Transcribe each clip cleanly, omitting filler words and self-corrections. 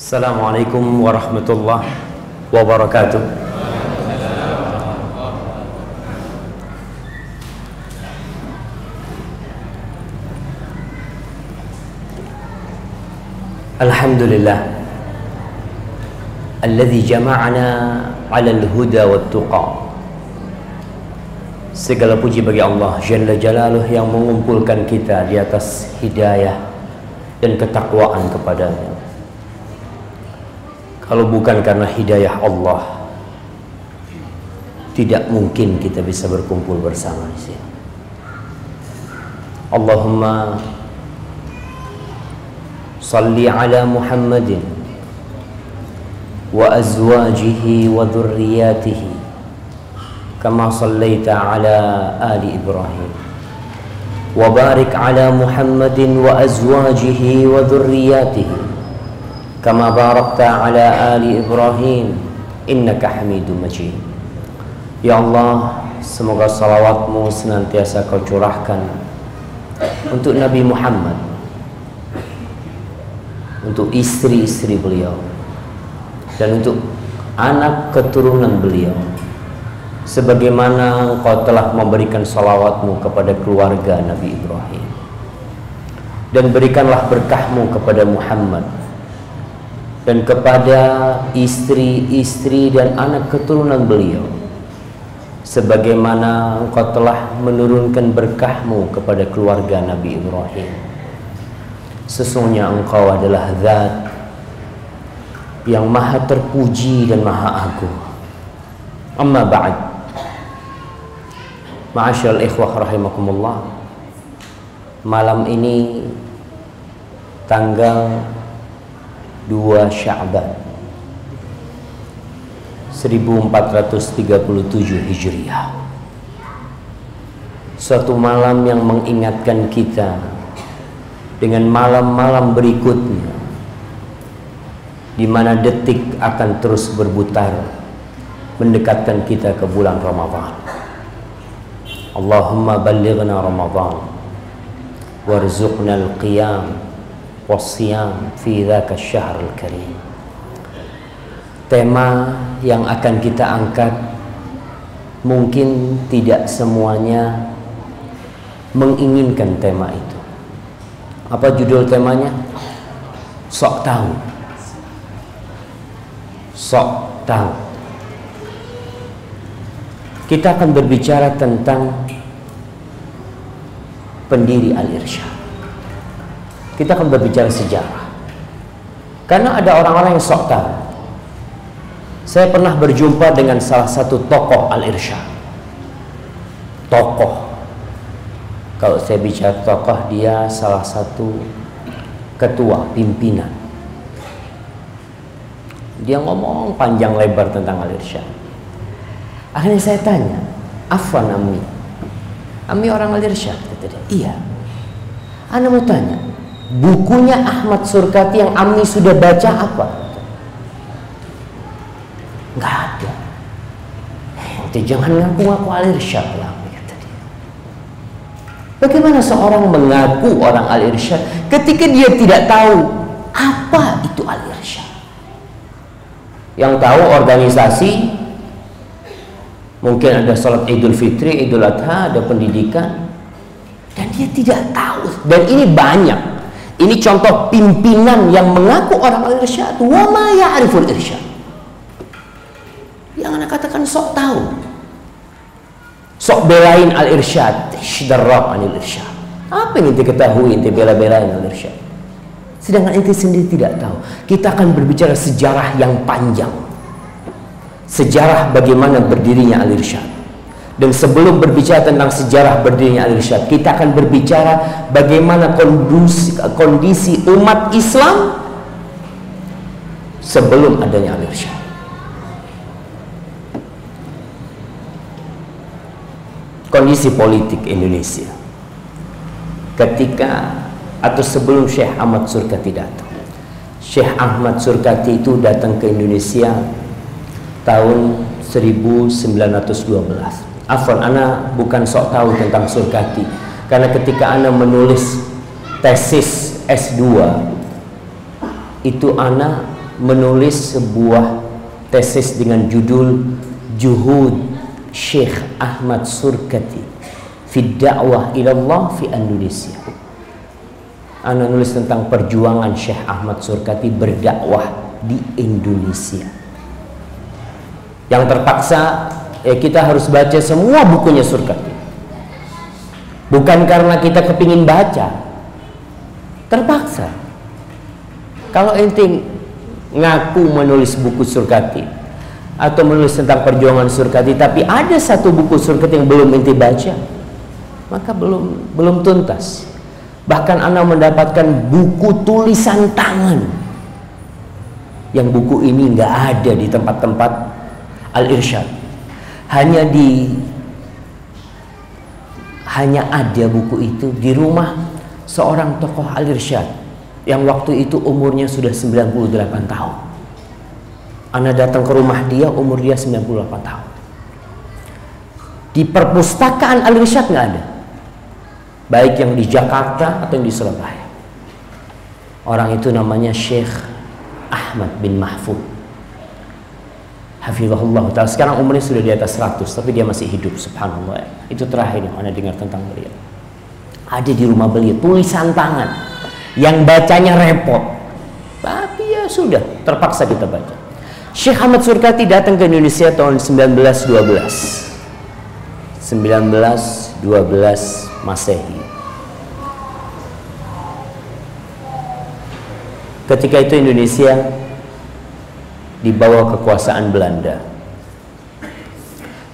Assalamualaikum warahmatullahi wabarakatuh. Alhamdulillah alladzi jama'ana 'ala al-huda wat-tuqa. Segala puji bagi Allah Jalla Jalaluh yang mengumpulkan kita di atas hidayah dan ketakwaan kepadanya. Kalau bukan karena hidayah Allah, tidak mungkin kita bisa berkumpul bersama di sini. Allahumma salli ala Muhammadin wa azwajihi wa dhurriyyatihi kama sallaita ala ali Ibrahim wa barik ala Muhammadin wa azwajihi wa dhurriyyatihi kama barakta ala ali Ibrahim innaka Hamidum Majid. Ya Allah, semoga salawatmu senantiasa kau curahkan untuk Nabi Muhammad, untuk istri-istri beliau, dan untuk anak keturunan beliau, sebagaimana engkau telah memberikan salawatmu kepada keluarga Nabi Ibrahim. Dan berikanlah berkahmu kepada Muhammad dan kepada istri-istri dan anak keturunan beliau, sebagaimana engkau telah menurunkan berkahmu kepada keluarga Nabi Ibrahim. Sesungguhnya engkau adalah zat yang maha terpuji dan maha agung. Amma ba'd, ma'asyiral ikhwah rahimakumullah, malam ini tanggal 2 Sya'ban 1437 Hijriah, suatu malam yang mengingatkan kita dengan malam-malam berikutnya, di mana detik akan terus berputar mendekatkan kita ke bulan Ramadan. Allahumma ballighna Ramadan warzuqna al-qiyam wassiyam fi dzaka asy-syahr al-karim. Tema yang akan kita angkat mungkin tidak semuanya menginginkan tema itu. Apa judul temanya? Sok tahu. Sok tahu. Kita akan berbicara tentang pendiri Al-Irsyad. Kita akan berbicara sejarah. Karena ada orang-orang yang sok tahu. Saya pernah berjumpa dengan salah satu tokoh Al-Irsyad. Tokoh. Kalau saya bicara tokoh, dia salah satu ketua pimpinan. Dia ngomong panjang lebar tentang Al-Irsyad. Akhirnya saya tanya, "Afwan Ammi, Ammi orang Al-Irsyad?" Kata dia, "Iya." Ana mau tanya, bukunya Ahmad Surkati yang Ammi sudah baca apa? Nggak ada. Ente jangan ngaku-ngaku Al-Irsyad lah, kata dia. Bagaimana seorang mengaku orang Al-Irsyad ketika dia tidak tahu apa itu Al-Irsyad? Yang tahu organisasi, mungkin ada salat Idul Fitri, Idul Adha, ada pendidikan, dan dia tidak tahu. Dan ini banyak. Ini contoh pimpinan yang mengaku orang Al-Irsyad. Wa ma ya'riful irsyad. Yang anak katakan sok tahu, sok belain Al-Irsyad, ishdarrab anil irsyad. Apa yang ente ketahui, ente bela-belain Al-Irsyad, sedangkan ente sendiri tidak tahu. Kita akan berbicara sejarah yang panjang, sejarah bagaimana berdirinya Al-Irsyad. Dan sebelum berbicara tentang sejarah berdirinya Al-Irsyad, kita akan berbicara bagaimana kondisi umat Islam sebelum adanya Al-Irsyad. Kondisi politik Indonesia ketika atau sebelum Syekh Ahmad Surkati datang. Syekh Ahmad Surkati itu datang ke Indonesia tahun 1912. Afwan, ana bukan sok tahu tentang Surkati, karena ketika ana menulis tesis S2 itu ana menulis sebuah tesis dengan judul Juhud Syekh Ahmad Surkati fi da'wah ilallah fi Indonesia. Ana nulis tentang perjuangan Syekh Ahmad Surkati berdakwah di Indonesia. Yang terpaksa kita harus baca semua bukunya Surkati. Bukan karena kita kepingin baca, terpaksa. Kalau ente ngaku menulis buku Surkati atau menulis tentang perjuangan Surkati, tapi ada satu buku Surkati yang belum ente baca, maka belum tuntas. Bahkan ana mendapatkan buku tulisan tangan, yang buku ini nggak ada di tempat-tempat Al-Irsyad. Hanya ada buku itu di rumah seorang tokoh Al-Irsyad yang waktu itu umurnya sudah 98 tahun. Ana datang ke rumah dia, umur dia 98 tahun. Di perpustakaan Al-Irsyad nggak ada, baik yang di Jakarta atau yang di Surabaya. Orang itu namanya Syekh Ahmad bin Mahfud, hafizahullah ta'ala. Sekarang umurnya sudah di atas 100, tapi dia masih hidup, subhanallah. Itu terakhir yang Anda dengar tentang beliau. Ada di rumah beliau tulisan tangan yang bacanya repot, tapi ya sudah, terpaksa kita baca. Syekh Ahmad Surkati datang ke Indonesia tahun 1912 Masehi. Ketika itu Indonesia di bawah kekuasaan Belanda,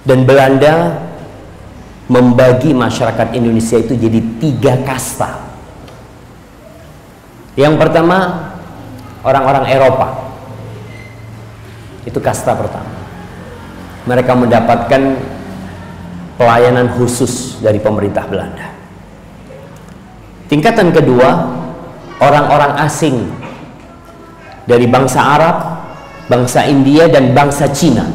dan Belanda membagi masyarakat Indonesia itu jadi 3 kasta. Yang pertama, orang-orang Eropa, itu kasta pertama. Mereka mendapatkan pelayanan khusus dari pemerintah Belanda. Tingkatan kedua, orang-orang asing dari bangsa Arab, bangsa India, dan bangsa Cina.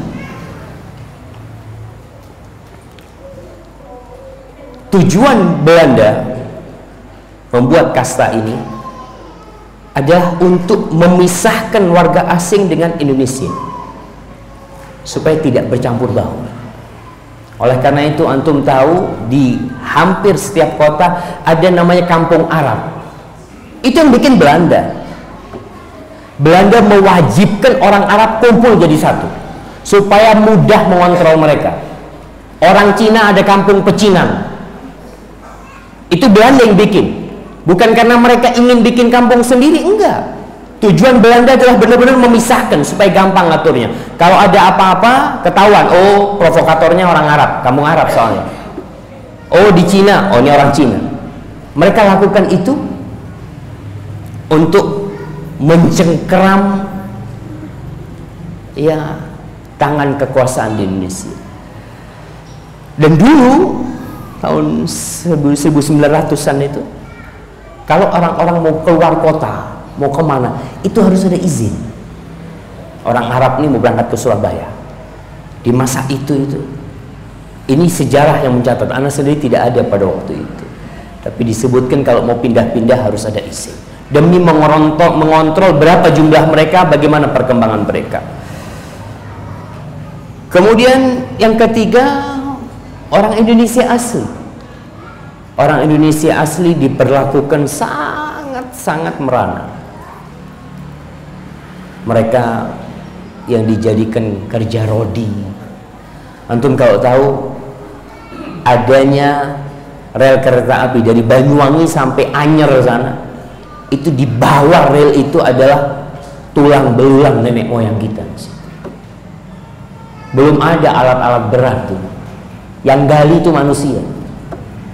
Tujuan Belanda membuat kasta ini adalah untuk memisahkan warga asing dengan Indonesia supaya tidak bercampur baur. Oleh karena itu antum tahu di hampir setiap kota ada namanya kampung Arab. Itu yang bikin Belanda. Belanda mewajibkan orang Arab kumpul jadi satu supaya mudah mengontrol mereka. Orang Cina ada kampung pecinan. Itu Belanda yang bikin. Bukan karena mereka ingin bikin kampung sendiri, enggak. Tujuan Belanda adalah benar-benar memisahkan supaya gampang ngaturnya. Kalau ada apa-apa ketahuan, oh provokatornya orang Arab, kampung Arab soalnya. Oh di Cina, oh ini orang Cina. Mereka lakukan itu untuk mencengkeram ya tangan kekuasaan di Indonesia. Dan dulu tahun 1900-an itu, kalau orang-orang mau keluar kota, mau kemana, itu harus ada izin. Orang Arab ini mau berangkat ke Surabaya di masa itu ini sejarah yang mencatat. Anak sendiri tidak ada pada waktu itu, tapi disebutkan kalau mau pindah-pindah harus ada izin demi mengontrol berapa jumlah mereka, bagaimana perkembangan mereka. Kemudian yang ketiga, orang Indonesia asli. Orang Indonesia asli diperlakukan sangat merana. Mereka yang dijadikan kerja rodi. Antum kalau tahu adanya rel kereta api dari Banyuwangi sampai Anyer sana, itu di bawah rel itu adalah tulang belulang nenek moyang kita. Belum ada alat-alat berat tuh. Yang gali itu manusia.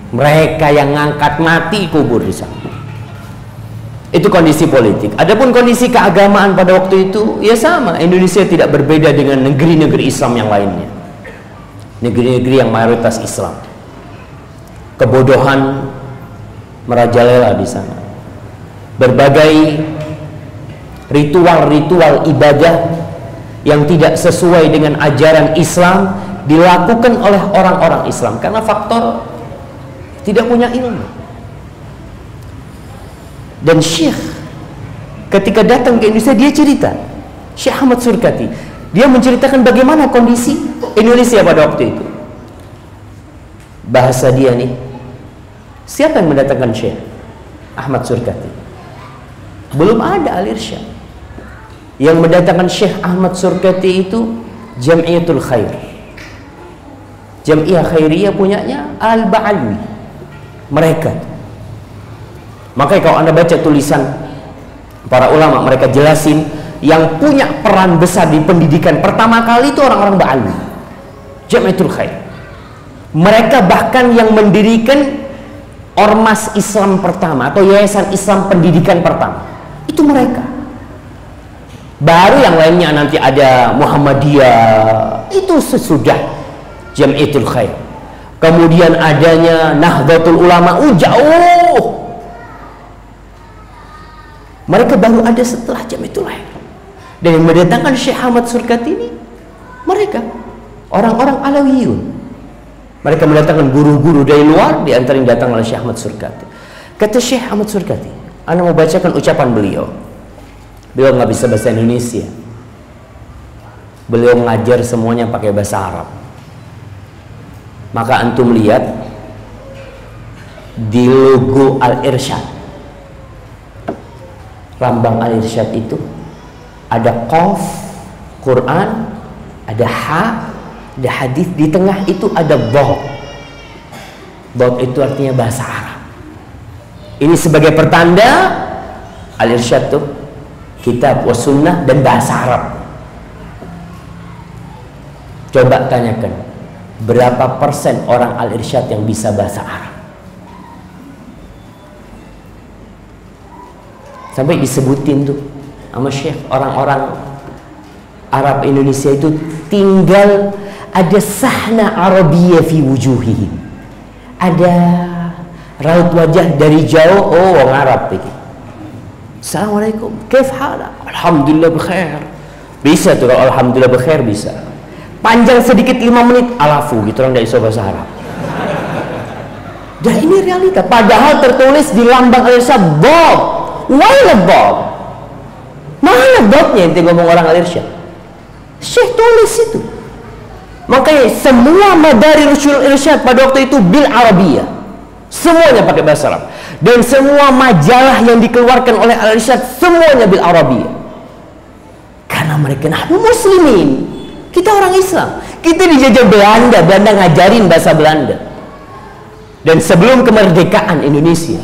Mereka yang ngangkat mati kubur di sana. Itu kondisi politik. Adapun kondisi keagamaan pada waktu itu ya sama. Indonesia tidak berbeda dengan negeri-negeri Islam yang lainnya. Negeri-negeri yang mayoritas Islam. Kebodohan merajalela di sana. Berbagai ritual-ritual ibadah yang tidak sesuai dengan ajaran Islam dilakukan oleh orang-orang Islam karena faktor tidak punya ilmu. Dan Syekh ketika datang ke Indonesia dia cerita, Syekh Ahmad Surkati. Dia menceritakan bagaimana kondisi Indonesia pada waktu itu. Bahasa dia nih, siapa yang mendatangkan Syekh Ahmad Surkati? Belum ada Al-Irsyad. Yang mendatangkan Syekh Ahmad Surkati itu Jam'iyatul Khair, Jam'iyah Khairiyah punyanya Al-Ba'alwi. Mereka. Makanya kalau Anda baca tulisan para ulama, mereka jelasin yang punya peran besar di pendidikan pertama kali itu orang-orang Ba'alwi, Jam'iyatul Khair. Mereka bahkan yang mendirikan ormas Islam pertama atau yayasan Islam pendidikan pertama itu mereka. Baru yang lainnya nanti ada Muhammadiyah, itu sesudah Jam'iyatul Khair. Kemudian adanya Nahdlatul Ulama, jauh. Mereka baru ada setelah Jam'iyatul Khair. Dan yang mendatangkan Syekh Ahmad Surkati ini mereka orang-orang Alawiyun. Mereka mendatangkan guru-guru dari luar, di antara yang datang oleh Syekh Ahmad Surkati. Kata Syekh Ahmad Surkati, Anda mau bacakan ucapan beliau. Beliau nggak bisa bahasa Indonesia. Beliau ngajar semuanya pakai bahasa Arab. Maka antum lihat di logo Al-Irsyad, lambang Al-Irsyad itu ada qaf Quran, ada ha, ada hadis, di tengah itu ada dhad. Dhad itu artinya bahasa Arab. Ini sebagai pertanda Al-Irsyad tuh kitab wa sunnah dan bahasa Arab. Coba tanyakan, berapa persen orang Al-Irsyad yang bisa bahasa Arab? Sampai disebutin tuh sama Syekh, orang-orang Arab Indonesia itu tinggal ada sahna Arabiyah fi wujuhihim, ada raut wajah dari jauh, oh orang Arab begitu. Assalamualaikum, kaif halak? Alhamdulillah bikhair. Bisa tuh kalau alhamdulillah bikhair bisa. Panjang sedikit 5 menit, alafu gitu, orang dari bahasa Arab. Dan ini realita. Padahal tertulis di lambang Al-Irsyad dhad. Why dhad? Mana dhadnya yang ngomong orang Al-Irsyad? Syekh tulis itu. Makanya semua Madarijul Irsyad pada waktu itu bil Arabiyah. Semuanya pakai bahasa Arab. Dan semua majalah yang dikeluarkan oleh Al-Irsyad semuanya bil Arabiyah. Karena mereka nahnu muslimin. Kita orang Islam. Kita dijajah Belanda, Belanda ngajarin bahasa Belanda. Dan sebelum kemerdekaan Indonesia,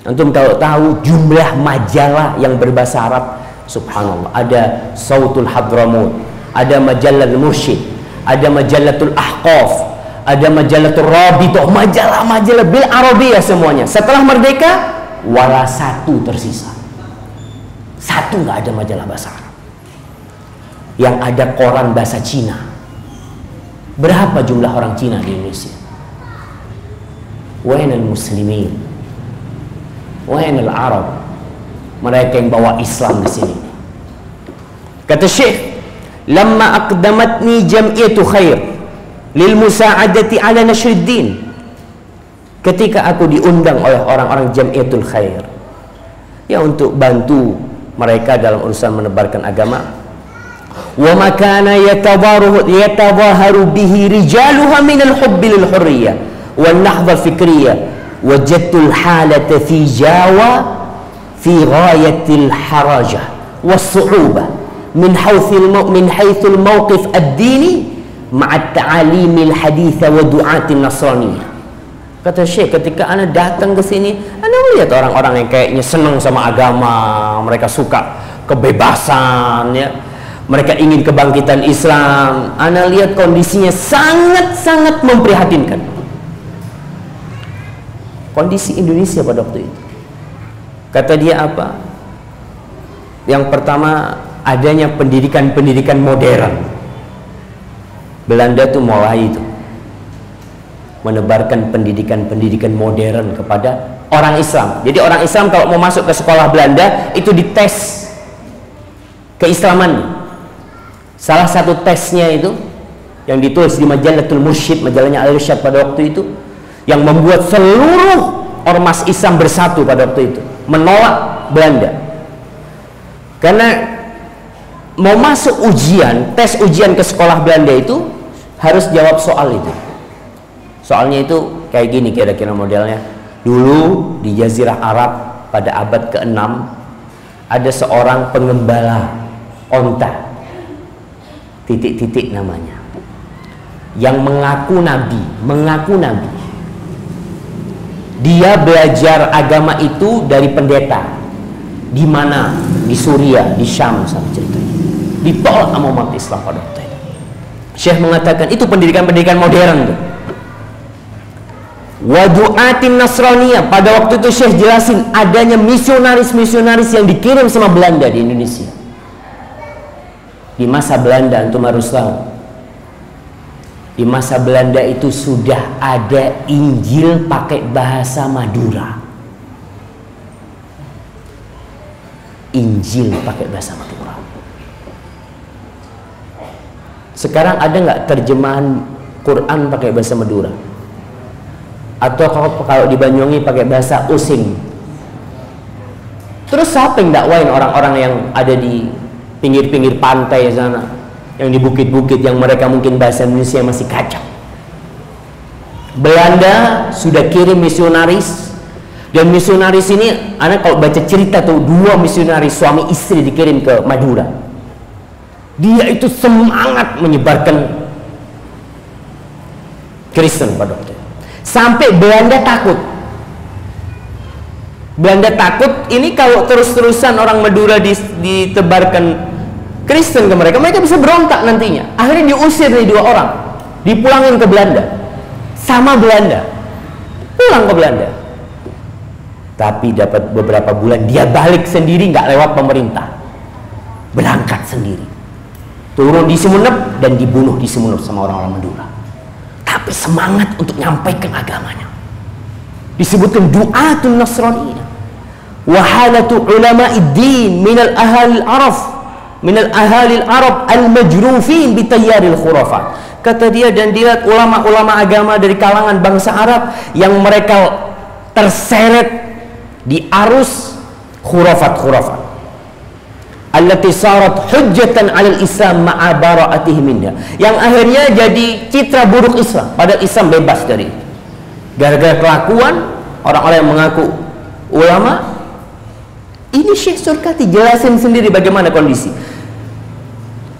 antum kalau tahu jumlah majalah yang berbahasa Arab, subhanallah, ada Sautul Hadramut, ada Majalah Mursyid, ada Majalatul Ahqaf, ada Majalatul Rabithah, majalah-majalah bil Arabiyah semuanya. Setelah merdeka, wala satu tersisa. Satu nggak ada majalah bahasa Arab. Yang ada koran bahasa Cina. Berapa jumlah orang Cina di Indonesia? Wainal muslimin, wainal Arab, mereka yang bawa Islam di sini. Kata Syekh, lamma aqdamatni jam'iyatu khair lil musa'adati ala nashriddin. Ketika aku diundang oleh orang-orang Jam'iyatul Khair, ya untuk bantu mereka dalam urusan menebarkan agama. Wa ma kana yatadhaharu bihi rijaluha min al-hubb lil hurriyah wan nahdha fikriyah. Wajadtul halata fi Jawa fi ghayatil harajah was su'ubah min haythul mawqif ad-dini ma'a ta'alimil haditha wa du'atin nasraniyah. Kata Syekh, ketika ana datang ke sini, ana melihat orang-orang yang kayaknya senang sama agama, mereka suka kebebasan, ya, mereka ingin kebangkitan Islam. Ana lihat kondisinya sangat-sangat memprihatinkan. Kondisi Indonesia pada waktu itu. Kata dia apa? Yang pertama, adanya pendidikan-pendidikan modern. Belanda tuh mulai itu menebarkan pendidikan-pendidikan modern kepada orang Islam. Jadi orang Islam kalau mau masuk ke sekolah Belanda itu dites keislaman. Salah satu tesnya itu yang ditulis di Majalatul Mursyid, majalahnya Al-Irsyad pada waktu itu, yang membuat seluruh ormas Islam bersatu pada waktu itu menolak Belanda. Karena mau masuk ujian, tes ujian ke sekolah Belanda itu harus jawab soal itu. Soalnya itu kayak gini kira-kira modelnya. Dulu di Jazirah Arab pada abad ke-6 ada seorang pengembala onta, titik-titik namanya, yang mengaku nabi. Dia belajar agama itu dari pendeta. Di mana? Di Suriah, di Syam, sama ceritanya. Ditolak sama umat Islam pada waktu itu. Syekh mengatakan itu pendidikan-pendidikan modern tuh. Wa du'atin Nasraniyah. Pada waktu itu Syekh jelasin adanya misionaris-misionaris yang dikirim sama Belanda di Indonesia. Di masa Belanda, antum harus tahu, di masa Belanda itu sudah ada Injil pakai bahasa Madura. Injil pakai bahasa Madura. Sekarang ada nggak terjemahan Quran pakai bahasa Madura? Atau kalau di Banyuwangi pakai bahasa Using? Terus siapa yang dakwain orang-orang yang ada di pinggir-pinggir pantai sana, yang di bukit-bukit, yang mereka mungkin bahasa Indonesia masih kacau? Belanda sudah kirim misionaris, dan misionaris ini, anak kalau baca cerita tuh, 2 misionaris suami istri dikirim ke Madura. Dia itu semangat menyebarkan Kristen pada waktu itu. Sampai Belanda takut. Belanda takut ini kalau terus-terusan orang Madura ditebarkan Kristen ke mereka, mereka bisa berontak nantinya. Akhirnya diusir nih 2 orang, dipulangin ke Belanda sama Belanda, pulang ke Belanda. Tapi dapat beberapa bulan dia balik sendiri, nggak lewat pemerintah, berangkat sendiri, turun di Sumeneb dan dibunuh di Sumeneb sama orang-orang Madura. Tapi semangat untuk nyampaikan agamanya. Disebutkan du'atun Nasraniyah, wahalatu ulama'id-din minal ahal araf, minal ahalil Arab al-majrufin bitayyaril khurafat. Kata dia, dan dilihat ulama-ulama agama dari kalangan bangsa Arab yang mereka terseret di arus khurafat-khurafat allati sarat hujjatan 'alal Islam ma'a bara'atihi minha, yang akhirnya jadi citra buruk Islam, padahal Islam bebas dari itu. Gara-gara kelakuan orang-orang yang mengaku ulama. Ini Syekh Surkati jelasin sendiri bagaimana kondisi.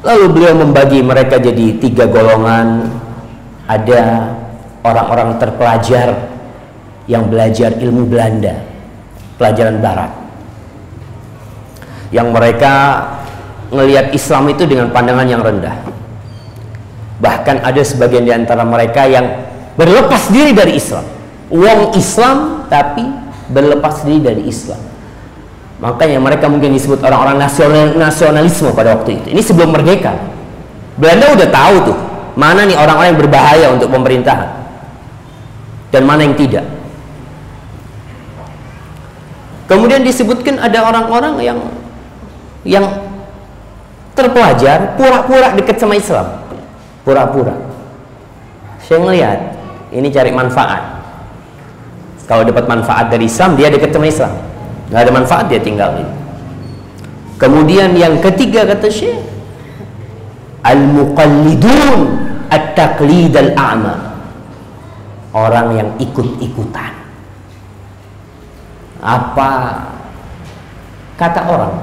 Lalu beliau membagi mereka jadi 3 golongan. Ada orang-orang terpelajar yang belajar ilmu Belanda, pelajaran barat, yang mereka ngelihat Islam itu dengan pandangan yang rendah. Bahkan ada sebagian di antara mereka yang berlepas diri dari Islam. Wong Islam tapi berlepas diri dari Islam. Makanya mereka mungkin disebut orang-orang nasionalisme pada waktu itu. Ini sebelum merdeka. Belanda udah tahu tuh mana nih orang-orang yang berbahaya untuk pemerintahan dan mana yang tidak. Kemudian disebutkan ada orang-orang yang terpelajar, pura-pura dekat sama Islam, pura-pura. Saya ngelihat ini cari manfaat. Kalau dapat manfaat dari Islam, dia dekat sama Islam. Nggak ada manfaat, dia tinggalin. Kemudian yang ketiga kata Syekh, al-muqallidun at-taqlid al-a'ma, orang yang ikut-ikutan apa kata orang.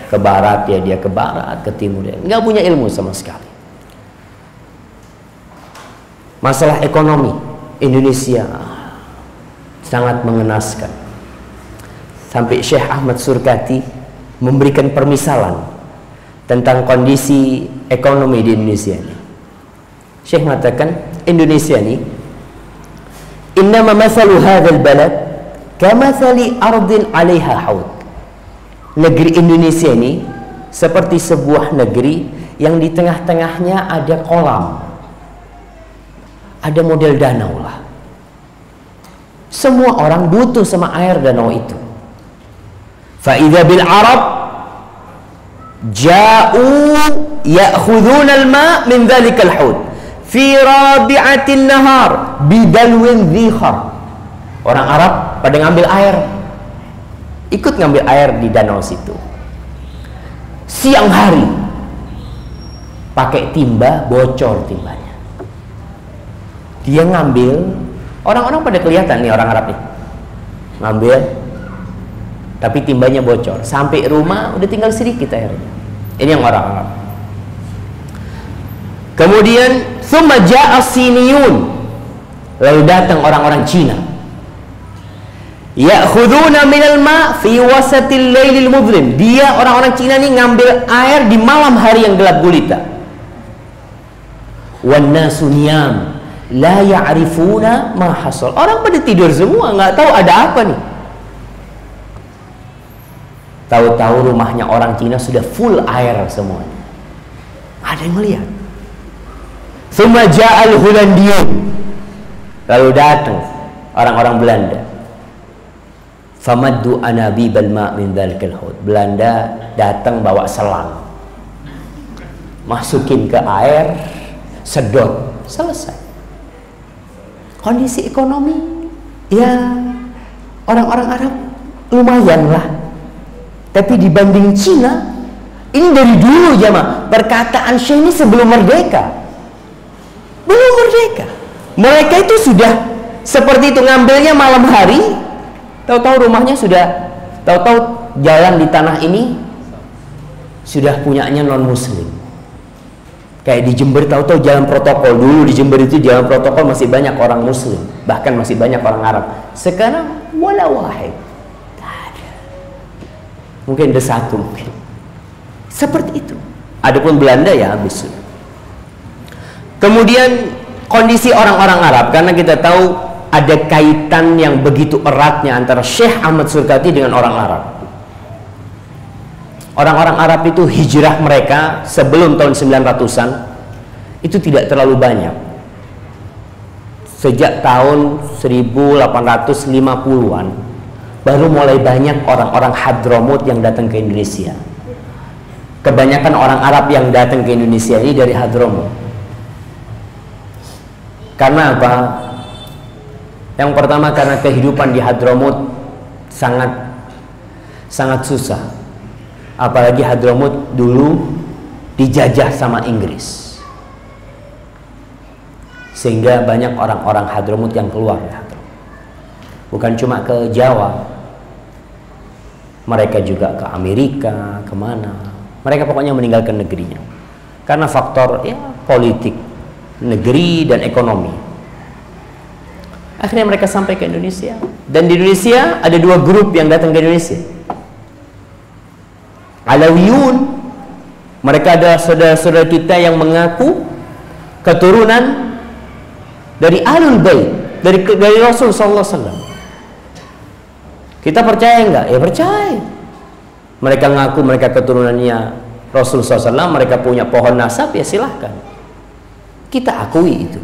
Ke barat ya dia ke barat, ke timur ya nggak punya ilmu sama sekali. Masalah ekonomi Indonesia sangat mengenaskan. Sampai Syekh Ahmad Surkati memberikan permisalan tentang kondisi ekonomi di Indonesia ini. Syekh mengatakan Indonesia ini, innama mathalu hadzal balad kamathali ardin 'alaiha haud. Negeri Indonesia ini seperti sebuah negeri yang di tengah-tengahnya ada kolam, ada model danau lah. Semua orang butuh sama air danau itu. Fa idza bil Arab ja'u ya'khudhuna al-ma' min dhalikal haud fi rabi'atin nahar bidalwin dhikhar. Orang Arab pada ngambil air, ikut ngambil air di danau situ. siang hari pakai timba, bocor timbanya. Dia ngambil, orang-orang pada kelihatan nih orang Arab nih ngambil, tapi timbanya bocor. Sampai rumah udah tinggal sedikit airnya. Ini yang orang Arab. Kemudian thumma ja'a siniyun, lalu datang orang-orang Cina. Ya'khuduna minal ma' fi wasatil lailil mudlim. Dia orang-orang Cina nih ngambil air di malam hari yang gelap gulita. Wan nasu niyam la ya'rifuna ma hasal. Orang pada tidur semua, nggak tahu ada apa nih. Tahu-tahu rumahnya orang Cina sudah full air semuanya. Ada yang melihat. Tsumma ja'al Holandiun, lalu datang orang-orang Belanda. Famaddu anabibal ma' min dzalikal haud. Belanda datang bawa selang, masukin ke air, sedot, selesai. Kondisi ekonomi ya orang-orang Arab lumayan lah, tapi dibanding Cina, ini dari dulu jamaah. Perkataan Syekh ini sebelum merdeka, belum merdeka, mereka itu sudah seperti itu, ngambilnya malam hari. Tahu-tahu rumahnya sudah, tahu-tahu jalan di tanah ini sudah punyanya non muslim. Kayak di Jember, tahu-tahu jalan protokol. Dulu di Jember itu jalan protokol masih banyak orang muslim, bahkan masih banyak orang Arab. Sekarang wala wahid, tak ada. Mungkin ada satu, mungkin seperti itu. Adapun Belanda ya habis. Kemudian kondisi orang-orang Arab, karena kita tahu ada kaitan yang begitu eratnya antara Syekh Ahmad Surkati dengan orang Arab. Orang-orang Arab itu hijrah mereka sebelum tahun 900-an itu tidak terlalu banyak. Sejak tahun 1850-an baru mulai banyak orang-orang Hadramut yang datang ke Indonesia. Kebanyakan orang Arab yang datang ke Indonesia ini dari Hadramut. Karena apa? Yang pertama karena kehidupan di Hadramut sangat susah. Apalagi Hadramut dulu dijajah sama Inggris, sehingga banyak orang-orang Hadramut yang keluar ya. Bukan cuma ke Jawa, mereka juga ke Amerika, kemana. Mereka pokoknya meninggalkan negerinya karena faktor ya politik, negeri dan ekonomi. Akhirnya mereka sampai ke Indonesia. Dan di Indonesia ada dua grup yang datang ke Indonesia. Alawiyun, mereka adalah saudara-saudara kita yang mengaku keturunan dari Ahlul Bait, dari Rasul sallallahu alaihi wasallam. Kita percaya enggak? Ya percaya. Mereka mengaku mereka keturunannya Rasul sallallahu alaihi wasallam, mereka punya pohon nasab, ya silahkan. Kita akui itu.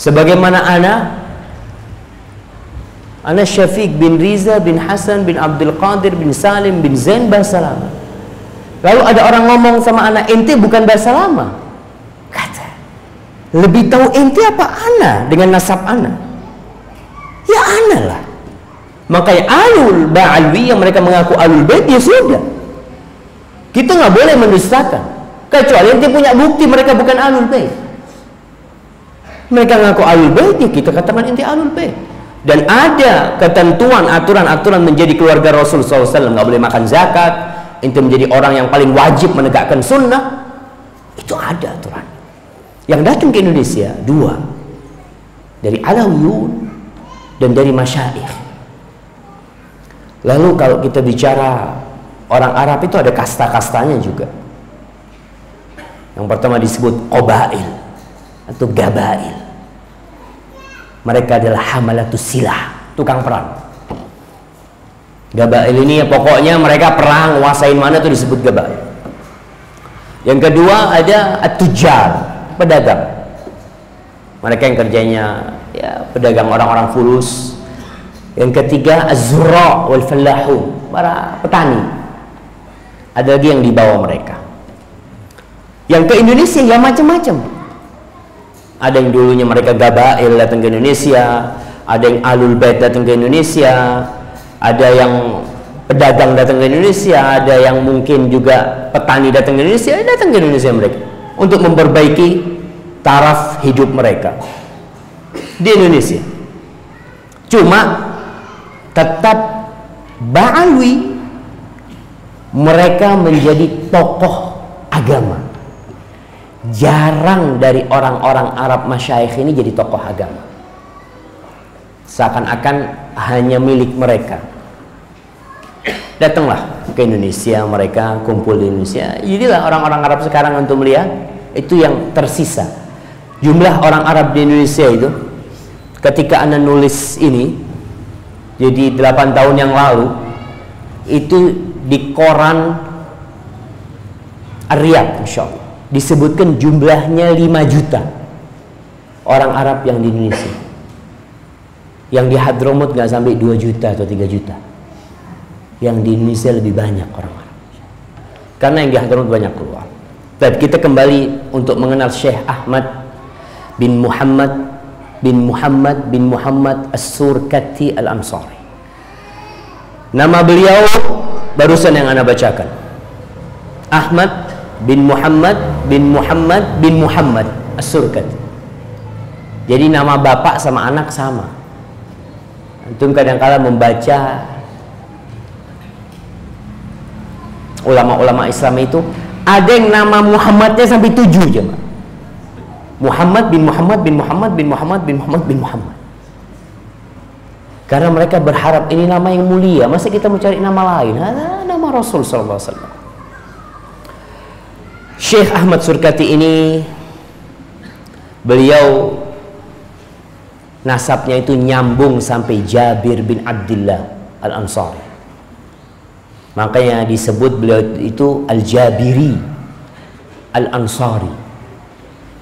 Sebagaimana Ana Syafiq bin Riza bin Hasan bin Abdul Qadir bin Salim bin Zain bahasa lama. Lalu ada orang ngomong sama anak, ente bukan bahasa lama. Kata, lebih tahu ente apa ana dengan nasab ana? Ya ana lah. Makanya alul ba'alwi yang mereka mengaku alul bait, ya sudah. Kita nggak boleh mendustakan. Kecuali ente punya bukti mereka bukan alul bait. Mereka mengaku alul bait, ya kita katakan ente alul bait. Dan ada ketentuan, aturan-aturan menjadi keluarga Rasul SAW. Nggak boleh makan zakat, itu menjadi orang yang paling wajib menegakkan sunnah. Itu ada aturan. Yang datang ke Indonesia dua, dari Alawiyun dan dari Masyaikh. Lalu kalau kita bicara orang Arab itu ada kasta-kastanya juga. Yang pertama disebut Qabail atau Gabail. Mereka adalah hamalatus silah, tukang perang. Gabail ini ya pokoknya mereka perang, nguasain mana itu disebut Gabail. Yang kedua ada at-tujar, pedagang. Mereka yang kerjanya ya pedagang, orang-orang fulus. Yang ketiga az-zurra wal fallahu, para petani. Ada lagi yang di bawah mereka. Yang ke Indonesia ya macam-macam. Ada yang dulunya mereka Gabail datang ke Indonesia, ada yang Ahlul Bait datang ke Indonesia, ada yang pedagang datang ke Indonesia, ada yang mungkin juga petani datang ke Indonesia mereka untuk memperbaiki taraf hidup mereka di Indonesia. Cuma tetap Ba'alwi mereka menjadi tokoh agama. Jarang dari orang-orang Arab masyayikh ini jadi tokoh agama. Seakan-akan hanya milik mereka. Datanglah ke Indonesia, mereka kumpul di Indonesia. Jadilah orang-orang Arab sekarang untuk melihat itu yang tersisa. Jumlah orang Arab di Indonesia itu ketika Anda nulis ini, jadi 8 tahun yang lalu itu di koran Ar-Riyadh insyaallah disebutkan jumlahnya 5 juta orang Arab yang di Indonesia. Yang di Hadramut nggak sampai 2 juta atau 3 juta. Yang di Indonesia lebih banyak orang Arab. Karena yang di Hadramut banyak keluar. Dan kita kembali untuk mengenal Syekh Ahmad bin Muhammad As-Surkati Al-Ansari. Nama beliau barusan yang Anda bacakan. Ahmad bin Muhammad As-Surkati. Jadi nama bapak sama anak sama. Antum kadang-kala membaca ulama-ulama Islam itu ada yang nama Muhammadnya sampai 7 jemaah. Muhammad bin Muhammad. Karena mereka berharap ini nama yang mulia. Masa kita mau cari nama lain? Nama Rasul sallallahu alaihi wasallam. Syekh Ahmad Surkati ini beliau nasabnya itu nyambung sampai Jabir bin Abdullah Al-Ansari. Makanya disebut beliau itu Al-Jabiri Al-Ansari.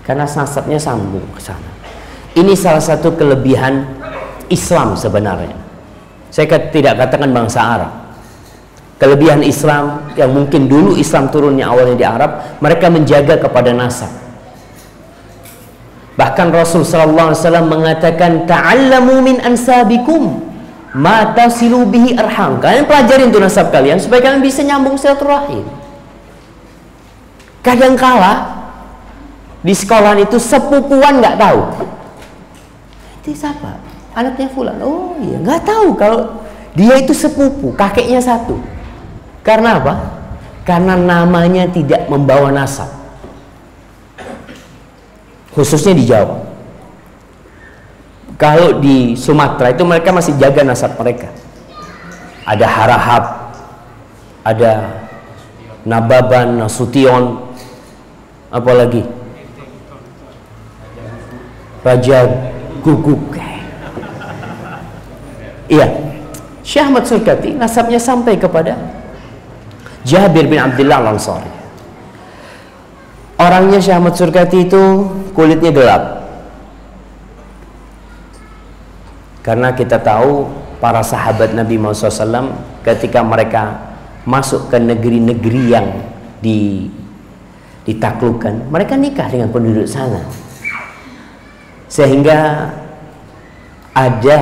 Karena nasabnya sambung ke sana. Ini salah satu kelebihan Islam sebenarnya. Saya tidak katakan bangsa Arab. Kelebihan Islam yang mungkin dulu Islam turunnya awalnya di Arab, mereka menjaga kepada nasab. Bahkan Rasul sallallahu alaihi wasallam mengatakan ta'allamu min ansabikum ma tasilu bihi arham. Kalian pelajarin tuh nasab kalian supaya kalian bisa nyambung silaturahim. Kadangkala di sekolah itu sepupuan nggak tahu. Itu siapa? Anaknya fulan. Oh iya, nggak tahu kalau dia itu sepupu, kakeknya satu. Karena apa? Karena namanya tidak membawa nasab. Khususnya di Jawa. Kalau di Sumatera itu mereka masih jaga nasab mereka. Ada Harahap, ada Nababan, Nasution, apalagi Raja Guguk. Iya, Syekh Ahmad Surkati nasabnya sampai kepada Jabir bin Abdullah Al-Ansari. Orangnya Syekh Ahmad Surkati itu kulitnya gelap. Karena kita tahu para sahabat Nabi Muhammad SAW ketika mereka masuk ke negeri-negeri yang ditaklukkan, mereka nikah dengan penduduk sana. Sehingga ada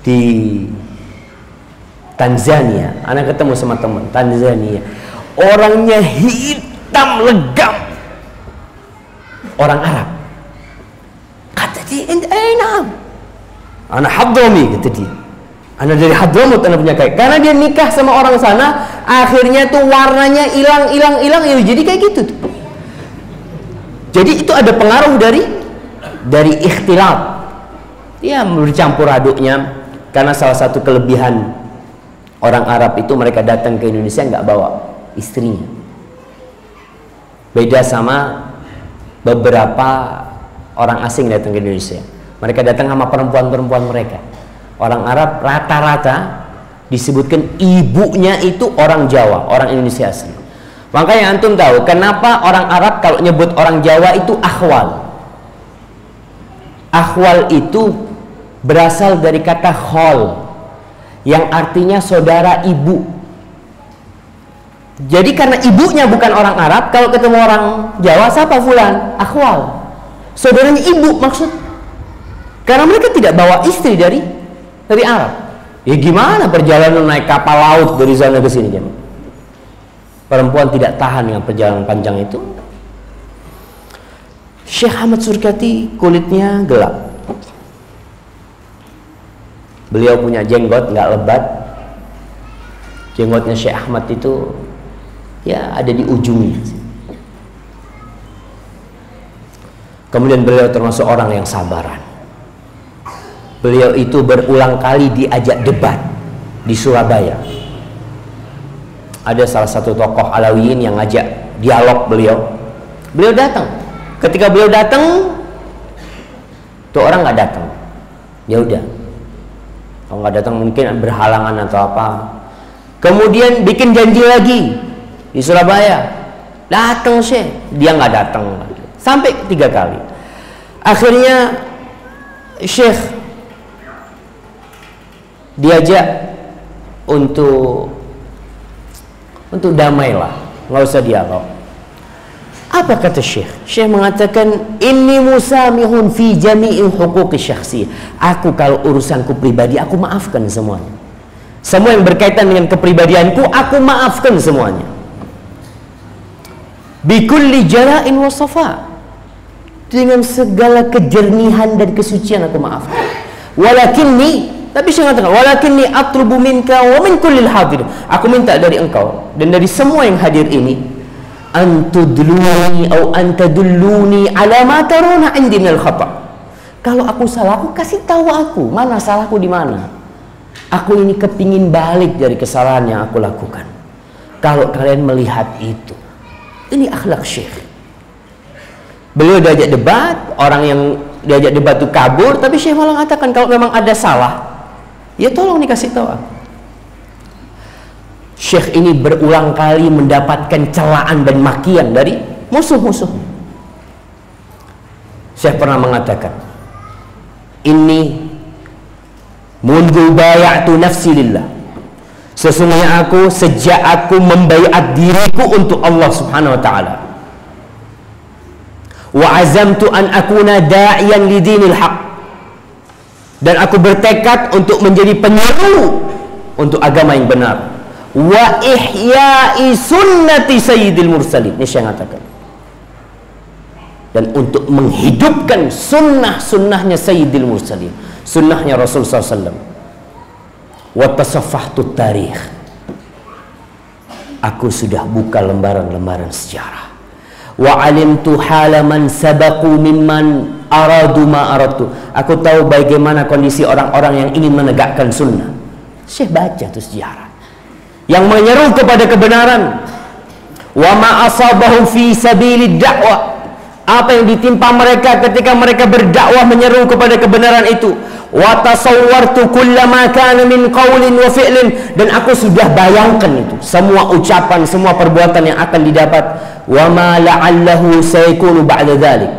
di Tanzania, anak ketemu sama teman Tanzania, orangnya hitam legam, orang Arab. Kata dia, "Nah, anak Hadrami," kata dia. Anak dari Hadramut, anak punya kayak. Karena dia nikah sama orang sana, akhirnya tuh warnanya hilang, ya jadi kayak gitu tuh. Jadi itu ada pengaruh dari ikhtilat. Ya bercampur aduknya. Karena salah satu kelebihan orang Arab itu mereka datang ke Indonesia nggak bawa istrinya. Beda sama beberapa orang asing datang ke Indonesia. Mereka datang sama perempuan-perempuan mereka. Orang Arab rata-rata disebutkan ibunya itu orang Jawa, orang Indonesia asli. Makanya antum tahu kenapa orang Arab kalau nyebut orang Jawa itu akhwal. Akhwal itu berasal dari kata khol yang artinya saudara ibu. Jadi karena ibunya bukan orang Arab, kalau ketemu orang Jawa siapa fulan? Akhwal. Saudaranya ibu maksud. Karena mereka tidak bawa istri dari Arab. Ya gimana perjalanan naik kapal laut dari sana ke sini, jemaah? Perempuan tidak tahan dengan perjalanan panjang itu. Syekh Ahmad Surkati kulitnya gelap. Beliau punya jenggot nggak lebat. Jenggotnya Syekh Ahmad itu ya ada di ujungnya. Kemudian beliau termasuk orang yang sabaran. Beliau itu berulang kali diajak debat di Surabaya. Ada salah satu tokoh Alawiyin yang ngajak dialog beliau. Beliau datang. Ketika beliau datang, tuh orang nggak datang. Ya udah. Kalau nggak datang mungkin berhalangan atau apa. Kemudian bikin janji lagi di Surabaya. Datang Syekh, dia nggak datang. Sampai 3 kali. Akhirnya Syekh diajak untuk damailah, nggak usah dialog. Apa kata Syekh? Syekh mengatakan, inni musamihun fi jami'i huquqi syakhsi. Aku kalau urusanku pribadi, aku maafkan semuanya. Semua yang berkaitan dengan kepribadianku, aku maafkan semuanya. Bi kulli jara'in wa safa. Dengan segala kejernihan dan kesucian aku maafkan. Walakinni, tapi saya mengatakan, walakinni atlubu minka wa min kullil hadir. Aku minta dari engkau dan dari semua yang hadir ini, antudluni atau antadulluni ala ma taruna indi minal khata'. Kalau aku salah, aku kasih tahu aku mana salahku di mana. Aku ini kepingin balik dari kesalahan yang aku lakukan. Kalau kalian melihat itu, ini akhlak Syekh. Beliau diajak debat, orang yang diajak debat itu kabur, tapi Syekh malah mengatakan kalau memang ada salah, ya tolong dikasih tahu aku. Syekh ini berulang kali mendapatkan celaan dan makian dari musuh-musuh. Syekh pernah mengatakan, ini mundu baya'tu nafsi lillah. Sesungguhnya aku, sejak aku membaiat diriku untuk Allah subhanahu wa ta'ala, wa azamtu an akuna da'iyan lidinil haq, dan aku bertekad untuk menjadi penyeru untuk agama yang benar, wa ihya'i sunnati sayyidil mursalin. Ini saya mengatakan, dan untuk menghidupkan sunnah-sunnahnya sayyidil mursalin, sunnahnya Rasul SAW. Wa tasaffahtu tarikh. Aku sudah buka lembaran-lembaran sejarah. Wa alimtu halaman sabaqu mimman aradu ma aradtu. Aku tahu bagaimana kondisi orang-orang yang ingin menegakkan sunnah. Syekh baca tuh sejarah yang menyeru kepada kebenaran. Wa ma asabahum fi sabilid da'wah. Apa yang ditimpa mereka ketika mereka berdakwah menyeru kepada kebenaran itu. Wa tasawwartu kullama kana min qaulin wa fi'lin, dan aku sudah bayangkan itu semua ucapan, semua perbuatan yang akan didapat. Wa ma la'allahu sayakunu ba'da dzalik,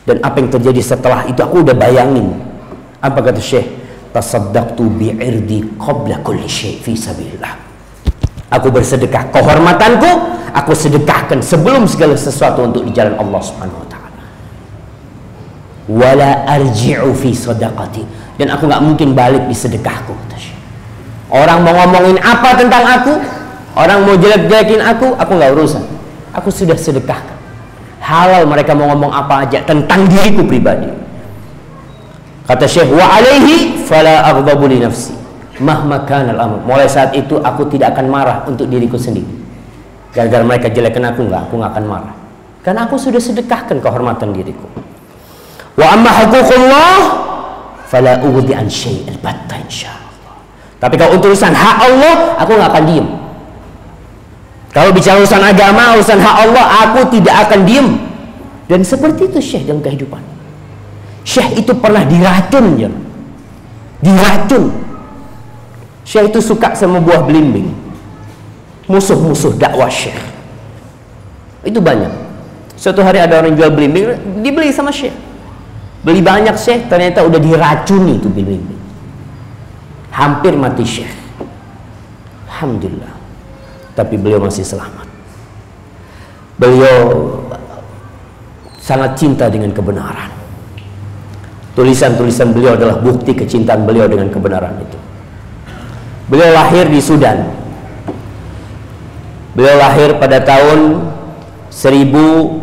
dan apa yang terjadi setelah itu aku udah bayangin. Apa kata Syekh? Tasaddaqtu bi'irdi qabla kulli syai' fi sabilillah. Aku bersedekah, kehormatanku aku sedekahkan sebelum segala sesuatu untuk di jalan Allah Subhanahu wa taala. Wala arji'u fi sadaqati, dan aku nggak mungkin balik di sedekahku. Orang mau ngomongin apa tentang aku, orang mau jelek-jelekin aku nggak urusan. Aku sudah sedekahkan. Halal mereka mau ngomong apa aja tentang diriku pribadi. Kata Syekh, wa alaihi fala aghdabu li nafsi mahma kana al-amr. Mulai saat itu aku tidak akan marah untuk diriku sendiri. Gara-gara mereka jelekin aku nggak akan marah. Karena aku sudah sedekahkan kehormatan diriku. Wa amma huququllah fala ughdi an syai'il batta insyaallah. Tapi kalau untuk urusan hak Allah, aku nggak akan diem. Kalau bicara urusan agama, urusan hak Allah, aku tidak akan diem. Dan seperti itu Syekh dalam kehidupan. Syekh itu pernah diracun, ya. Diracun. Syekh itu suka sama buah belimbing. Musuh-musuh dakwah Syekh itu banyak. Suatu hari ada orang jual belimbing, dibeli sama Syekh. Beli banyak Syekh, ternyata udah diracuni itu belimbing. Hampir mati Syekh. Alhamdulillah. Tapi beliau masih selamat. Beliau sangat cinta dengan kebenaran. Tulisan-tulisan beliau adalah bukti kecintaan beliau dengan kebenaran itu. Beliau lahir di Sudan. Beliau lahir pada tahun 1292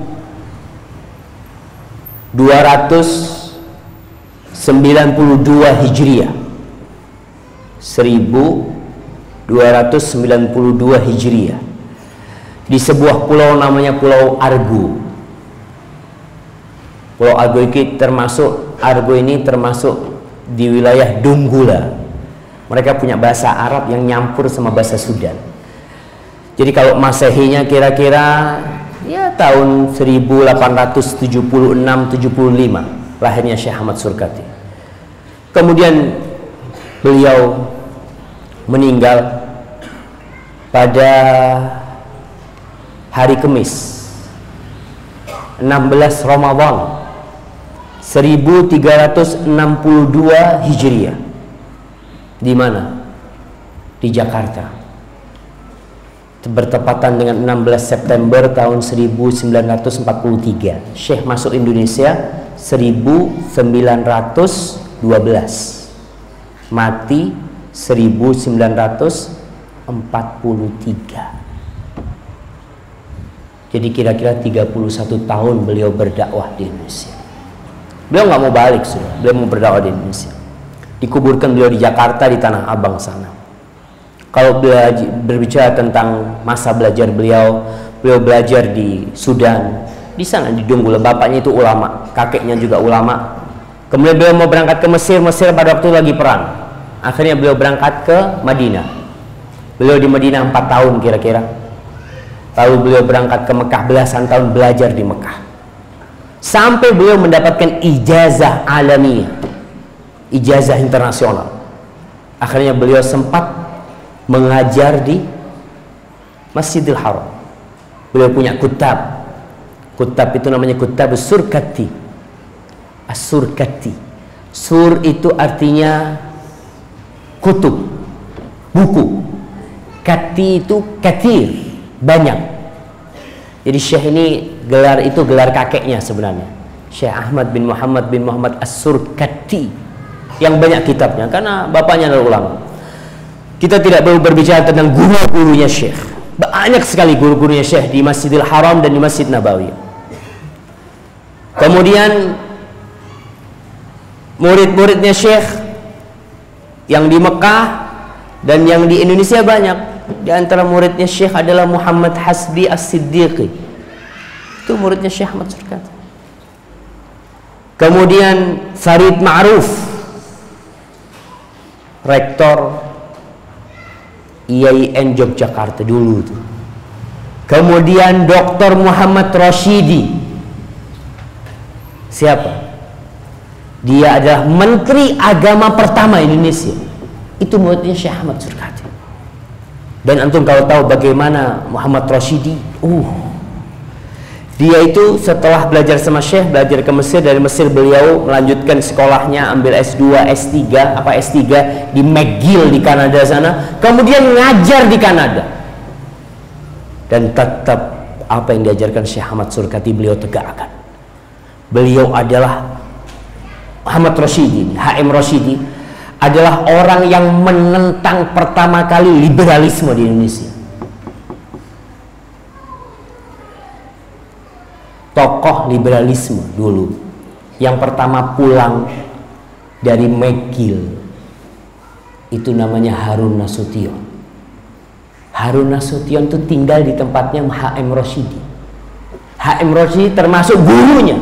Hijriah. 1292 Hijriah. Di sebuah pulau namanya Pulau Argo. Pulau Argo ini termasuk di wilayah Donggala. Mereka punya bahasa Arab yang nyampur sama bahasa Sudan. Jadi kalau Masehinya kira-kira ya tahun 1876-75 lahirnya Syekh Ahmad Surkati. Kemudian beliau meninggal pada hari Kamis 16 Ramadan 1362 Hijriah. Di mana? Di Jakarta. Bertepatan dengan 16 September tahun 1943. Syekh masuk Indonesia 1912. Mati 1943. Jadi kira-kira 31 tahun beliau berdakwah di Indonesia. Beliau nggak mau balik sudah, beliau mau berdakwah di Indonesia. Dikuburkan beliau di Jakarta, di Tanah Abang sana. Kalau berbicara tentang masa belajar beliau belajar di Sudan, di sana di Donggala. Bapaknya itu ulama, kakeknya juga ulama. Kemudian beliau mau berangkat ke Mesir pada waktu lagi perang. Akhirnya beliau berangkat ke Madinah. Beliau di Madinah 4 tahun kira-kira. Lalu beliau berangkat ke Mekah, belasan tahun belajar di Mekah. Sampai beliau mendapatkan ijazah alamiah, ijazah internasional. Akhirnya beliau sempat mengajar di Masjidil Haram. Beliau punya kutab. Kutab itu namanya Kutab Surkati. As-Surkati. Sur itu artinya kutub, buku. Kati itu katir, banyak. Jadi Syekh ini gelar kakeknya sebenarnya. Syekh Ahmad bin Muhammad As-Surkati, yang banyak kitabnya karena bapaknya adalah ulama. Kita tidak perlu berbicara tentang guru-gurunya Syekh. Banyak sekali guru-gurunya Syekh di Masjidil Haram dan di Masjid Nabawi. Kemudian murid-muridnya Syekh yang di Mekah dan yang di Indonesia banyak. Di antara muridnya Syekh adalah Muhammad Hasbi As-Siddiqi. Itu muridnya Syekh Ahmad Surkati. Kemudian Farid Ma'ruf, rektor IAIN Yogyakarta dulu itu. Kemudian Dr. Muhammad Rashidi. Siapa? Dia adalah Menteri Agama pertama Indonesia. Itu muridnya Syekh Ahmad Surkati. Dan antum kalau tahu bagaimana Muhammad Rashidi, dia itu setelah belajar sama Syekh, belajar ke Mesir, dari Mesir beliau melanjutkan sekolahnya, ambil S2, S3 di McGill di Kanada sana, kemudian ngajar di Kanada. Dan tetap apa yang diajarkan Syekh Ahmad Surkati beliau tegakkan. Beliau adalah Muhammad Rashidi, HM Rashidi adalah orang yang menentang pertama kali liberalisme di Indonesia. Tokoh liberalisme dulu yang pertama pulang dari McGill itu namanya Harun Nasution. Harun Nasution itu tinggal di tempatnya HM Rashidi. HM Rashidi termasuk gurunya.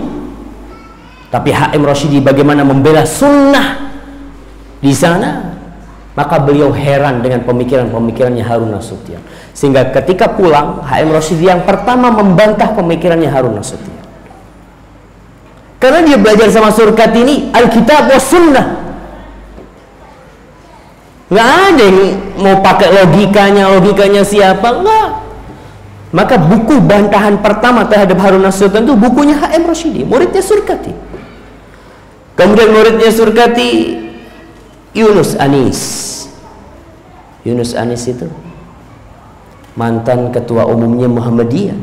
Tapi HM Rashidi bagaimana membela sunnah di sana, maka beliau heran dengan pemikiran-pemikirannya Harun Nasution. Sehingga ketika pulang, HM Rashidi yang pertama membantah pemikirannya Harun Nasution. Karena dia belajar sama Surkati ini Alkitab wa Sunnah. Nggak ada yang mau pakai logikanya siapa, enggak. Maka buku bantahan pertama terhadap Harun Nasution itu bukunya HM Rashidi, muridnya Surkati. Kemudian muridnya Surkati Yunus Anis. Yunus Anis itu mantan ketua umumnya Muhammadiyah.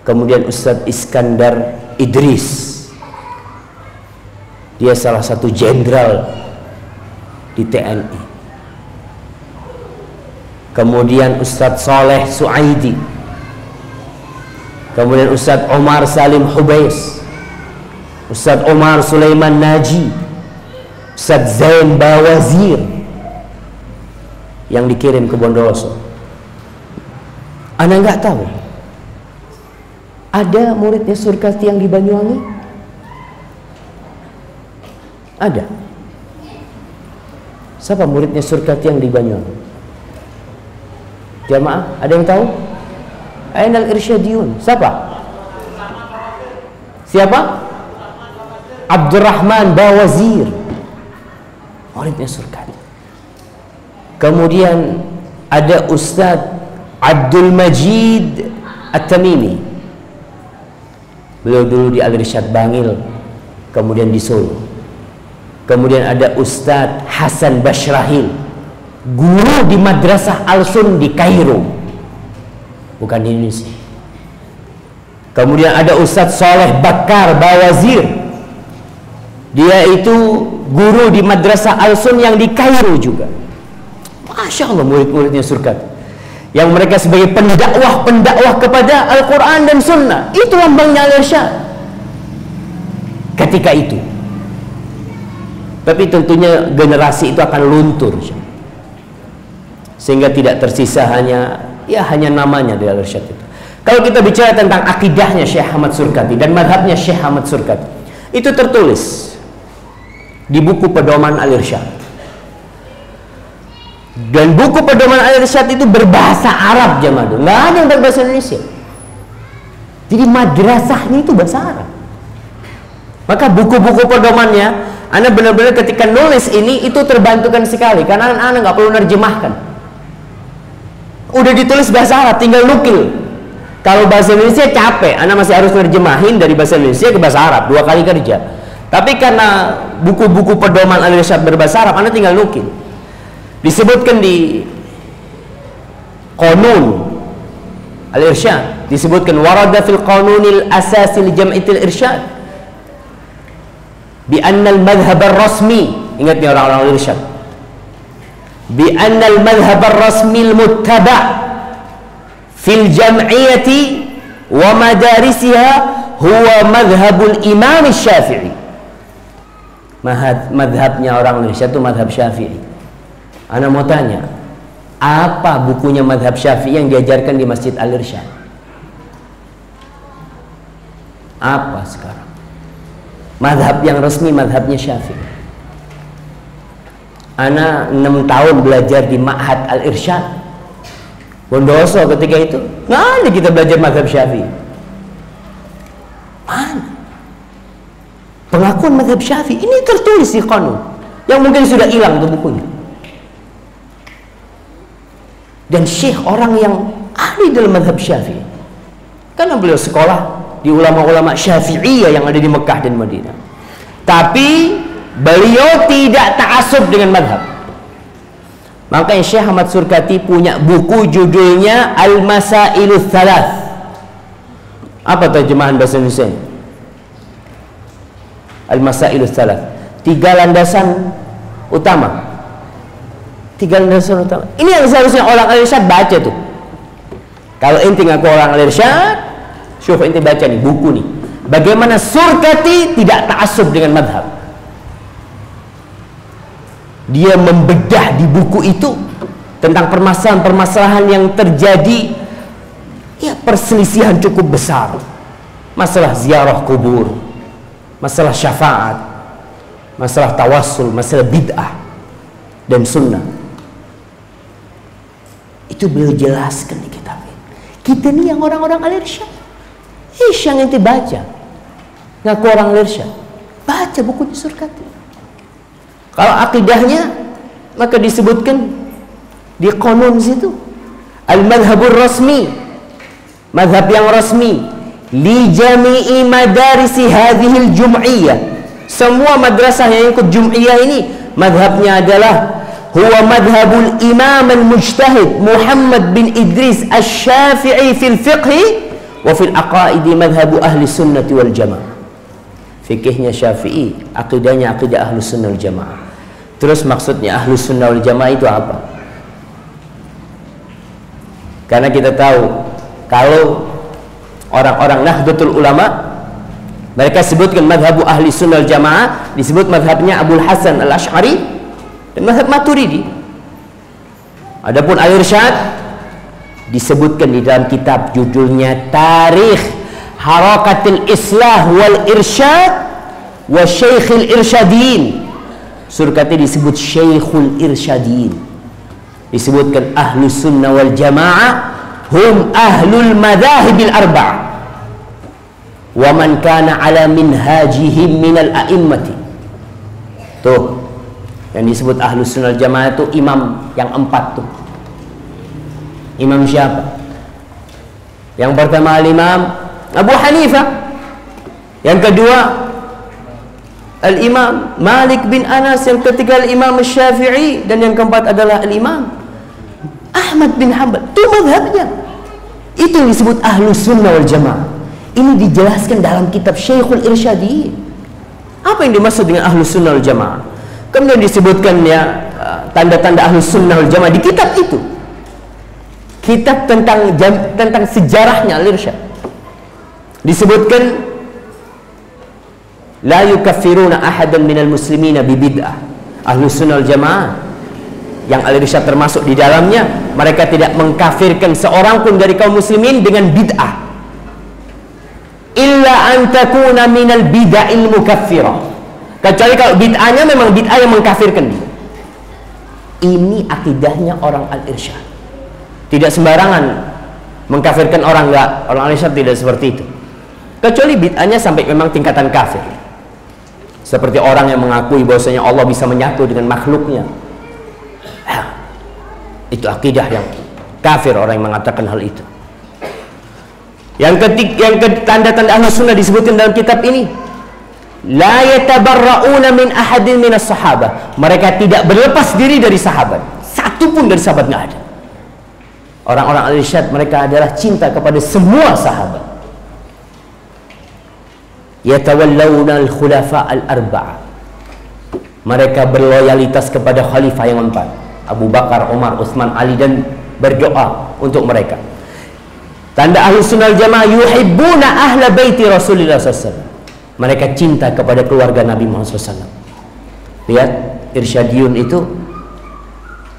Kemudian Ustadz Iskandar Idris. Dia salah satu jenderal di TNI. Kemudian Ustadz Saleh Suaidi, kemudian Ustadz Omar Salim Hubais, Ustadz Omar Sulaiman Naji, Ustadz Zain Bawazir yang dikirim ke Bondowoso. Anda nggak tahu ada muridnya Surkati yang di Banyuwangi? Ada. Siapa muridnya Surkati yang di Banyuwangi? Jamaah, ada yang tahu? Ainal Irsyadiyun. Siapa? Siapa? Abdurrahman Bawazir, muridnya Surkati. Kemudian ada Ustadz Abdul Majid At-Tamimi. Beliau dulu di Al-Irsyad Bangil, kemudian di Solo. Kemudian ada Ustadz Hasan Bashrahil, guru di Madrasah Al-Sun di Kairo, bukan di Indonesia. Kemudian ada Ustadz Soleh Bakar Bawazir, dia itu guru di Madrasah Al-Sun yang di Kairo juga. Masya Allah, murid-muridnya Surkati yang mereka sebagai pendakwah kepada Al-Quran dan Sunnah. Itu lambangnya Al-Irsyad ketika itu. Tapi tentunya generasi itu akan luntur, sehingga tidak tersisa hanya namanya di Al-Irsyad itu. Kalau kita bicara tentang akidahnya Syekh Ahmad Surkati dan madhabnya Syekh Ahmad Surkati, itu tertulis di buku Pedoman Al-Irsyad. Dan buku Pedoman Al-Irsyad itu berbahasa Arab, jemaah. Nggak ada yang berbahasa Indonesia. Jadi madrasahnya itu bahasa Arab. Maka buku-buku pedomannya, Anda benar-benar ketika nulis ini itu terbantukan sekali, karena Anda nggak perlu nerjemahkan. Udah ditulis bahasa Arab, tinggal nukil. Kalau bahasa Indonesia capek, Anda masih harus nerjemahin dari bahasa Indonesia ke bahasa Arab, 2 kali kerja. Tapi karena buku-buku pedoman Al-Irsyad berbahasa Arab, Anda tinggal nukil. Disebutkan di Qanun Al-Irsyad, disebutkan warada fil qanunil asasi li jam'itil irsyad bi anna al-madhhab ar-rasmi, ingat nih orang-orang Al-Irsyad, bi anna al-madhhab ar-rasmi al-muttaba' fil jam'iyati wa madarisiha huwa madhhabul Imam Syafi'i. Madhabnya orang Al-Irsyad itu madhab Syafi'i. Ana mau tanya, apa bukunya madhab Syafi'i yang diajarkan di Masjid Al-Irsyad? Apa sekarang? Madhab yang resmi madhabnya Syafi'i. Ana 6 tahun belajar di Ma'had Al-Irsyad Bondowoso ketika itu. Nggak ada kita belajar madhab Syafi'i. Mana? Pengakuan madhab Syafi'i ini tertulis di Qanun, yang mungkin sudah hilang tuh bukunya. Dan Syekh orang yang ahli dalam madhab Syafi'i, karena beliau sekolah di ulama-ulama Syafi'iyah yang ada di Mekah dan Madinah. Tapi beliau tidak ta'assub dengan madhab. Makanya Syekh Ahmad Surkati punya buku judulnya Al-Masailul Thalath. Apa terjemahan bahasa Indonesia? Al-Masailul Thalath, 3 landasan utama. 3 landasan utama. Ini yang seharusnya orang Al-Irsyad baca tuh. Kalau inti ngaku orang Al-Irsyad, syuf inti baca nih buku nih. Bagaimana Surkati tidak ta'assub dengan madhab. Dia membedah di buku itu tentang permasalahan-permasalahan yang terjadi, ya perselisihan cukup besar. Masalah ziarah kubur, masalah syafaat, masalah tawassul, masalah bid'ah dan sunnah. Itu beliau jelaskan di kitab ini. Kita nih yang orang-orang Al-Irsyad, yang ente baca ngaku orang Al-Irsyad, baca bukunya Surkati. Kalau akidahnya, maka disebutkan di Qanun situ al-madhabur rasmi, madhab yang rasmi li jami'i madarisi hadhil jum'iyah. Semua madrasah yang ikut jum'iyah ini madhabnya adalah huwa madhabul imam al-mujtahid Muhammad bin Idris al-Syafi'i fil fiqhi wa fil aqaidi madhabu ahli sunnati wal jamaah. fikihnya Syafi'i, akidahnya akidah Ahlus Sunnah wal Jamaah. Terus maksudnya Ahlus Sunnah wal Jamaah itu apa? Karena kita tahu kalau orang-orang Nahdlatul Ulama, mereka sebutkan madhabu Ahli Sunnah wal Jamaah, disebut madhabnya Abul Hasan Al-Ash'ari dan madhab Maturidi. Adapun Al-Irsyad disebutkan di dalam kitab judulnya Tarikh Harakatil Islah wal Irsyad wa Syekhul Irsyadin. Surkati disebut Syekhul Irsyadin. Disebutkan Ahlus Sunnah wal Jamaah hum ahlul madhahibil arba'ah wa man kana ala minhajihim minal a'immati. Tuh yang disebut Ahlus Sunnah wal Jamaah itu imam yang 4 tuh. Imam siapa? Yang pertama Al-Imam Abu Hanifah, yang kedua Al-Imam Malik bin Anas, yang ketiga Al-Imam Syafi'i, dan yang keempat adalah Al-Imam Ahmad bin Hanbal. Itu mazhabnya. Itu yang disebut Ahlus Sunnah wal Jamaah. Ini dijelaskan dalam kitab Syekhul Irsyadi. Apa yang dimaksud dengan Ahlus Sunnah wal Jamaah? Kemudian disebutkan ya tanda-tanda Ahlus Sunnah wal Jamaah di kitab itu. Kitab tentang sejarahnya Al-Irsyad. Disebutkan la yukaffiruna ahadan minal muslimina bibid'ah. Ahlus Sunnah wal Jamaah yang Al-Irsyad termasuk di dalamnya, mereka tidak mengkafirkan seorang pun dari kaum muslimin dengan bid'ah, illa an takuna minal bid'ahil mukaffirah, kecuali kalau bid'ahnya memang bid'ah yang mengkafirkan dia. Ini akidahnya orang Al-Irsyad. Tidak sembarangan mengkafirkan orang, enggak. Orang Al-Irsyad tidak seperti itu, kecuali bid'ahnya sampai memang tingkatan kafir. Seperti orang yang mengakui bahwasanya Allah bisa menyatu dengan makhluknya. Itu akidah yang kafir orang yang mengatakan hal itu. Yang tanda-tanda Ahlus Sunnah disebutkan dalam kitab ini. La yatabarra'una min ahadin minas sahabah. Mereka tidak berlepas diri dari sahabat. Satu pun dari sahabat nggak ada. Orang-orang Al-Irsyad mereka adalah cinta kepada semua sahabat. Yatawallawna al-khulafa al-arba'a. Mereka berloyalitas kepada khalifah yang 4, Abu Bakar, Umar, Utsman, Ali, dan berdoa untuk mereka. Tanda Ahlus Sunnah wal Jamaah yuhibbuna ahla baiti Rasulullah SAW. Mereka cinta kepada keluarga Nabi Muhammad SAW. Lihat, Irsyadiyun itu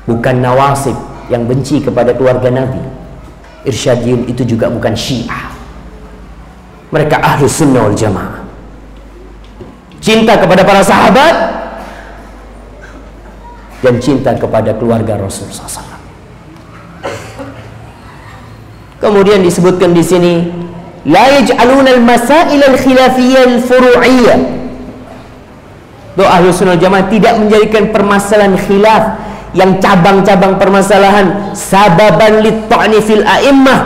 bukan nawasib yang benci kepada keluarga Nabi. Irsyadiyun itu juga bukan Syiah. Mereka Ahlus Sunnah wal Jamaah. Cinta kepada para sahabat dan cinta kepada keluarga Rasulullah SAW. Kemudian disebutkan di sini, la yaj'aluna al-masail al-khilafiyyah al-furu'iyyah. Doa Ahlus Sunnah wal Jamaah tidak menjadikan permasalahan khilaf yang cabang-cabang permasalahan sababan lit-ta'ni fil a'immah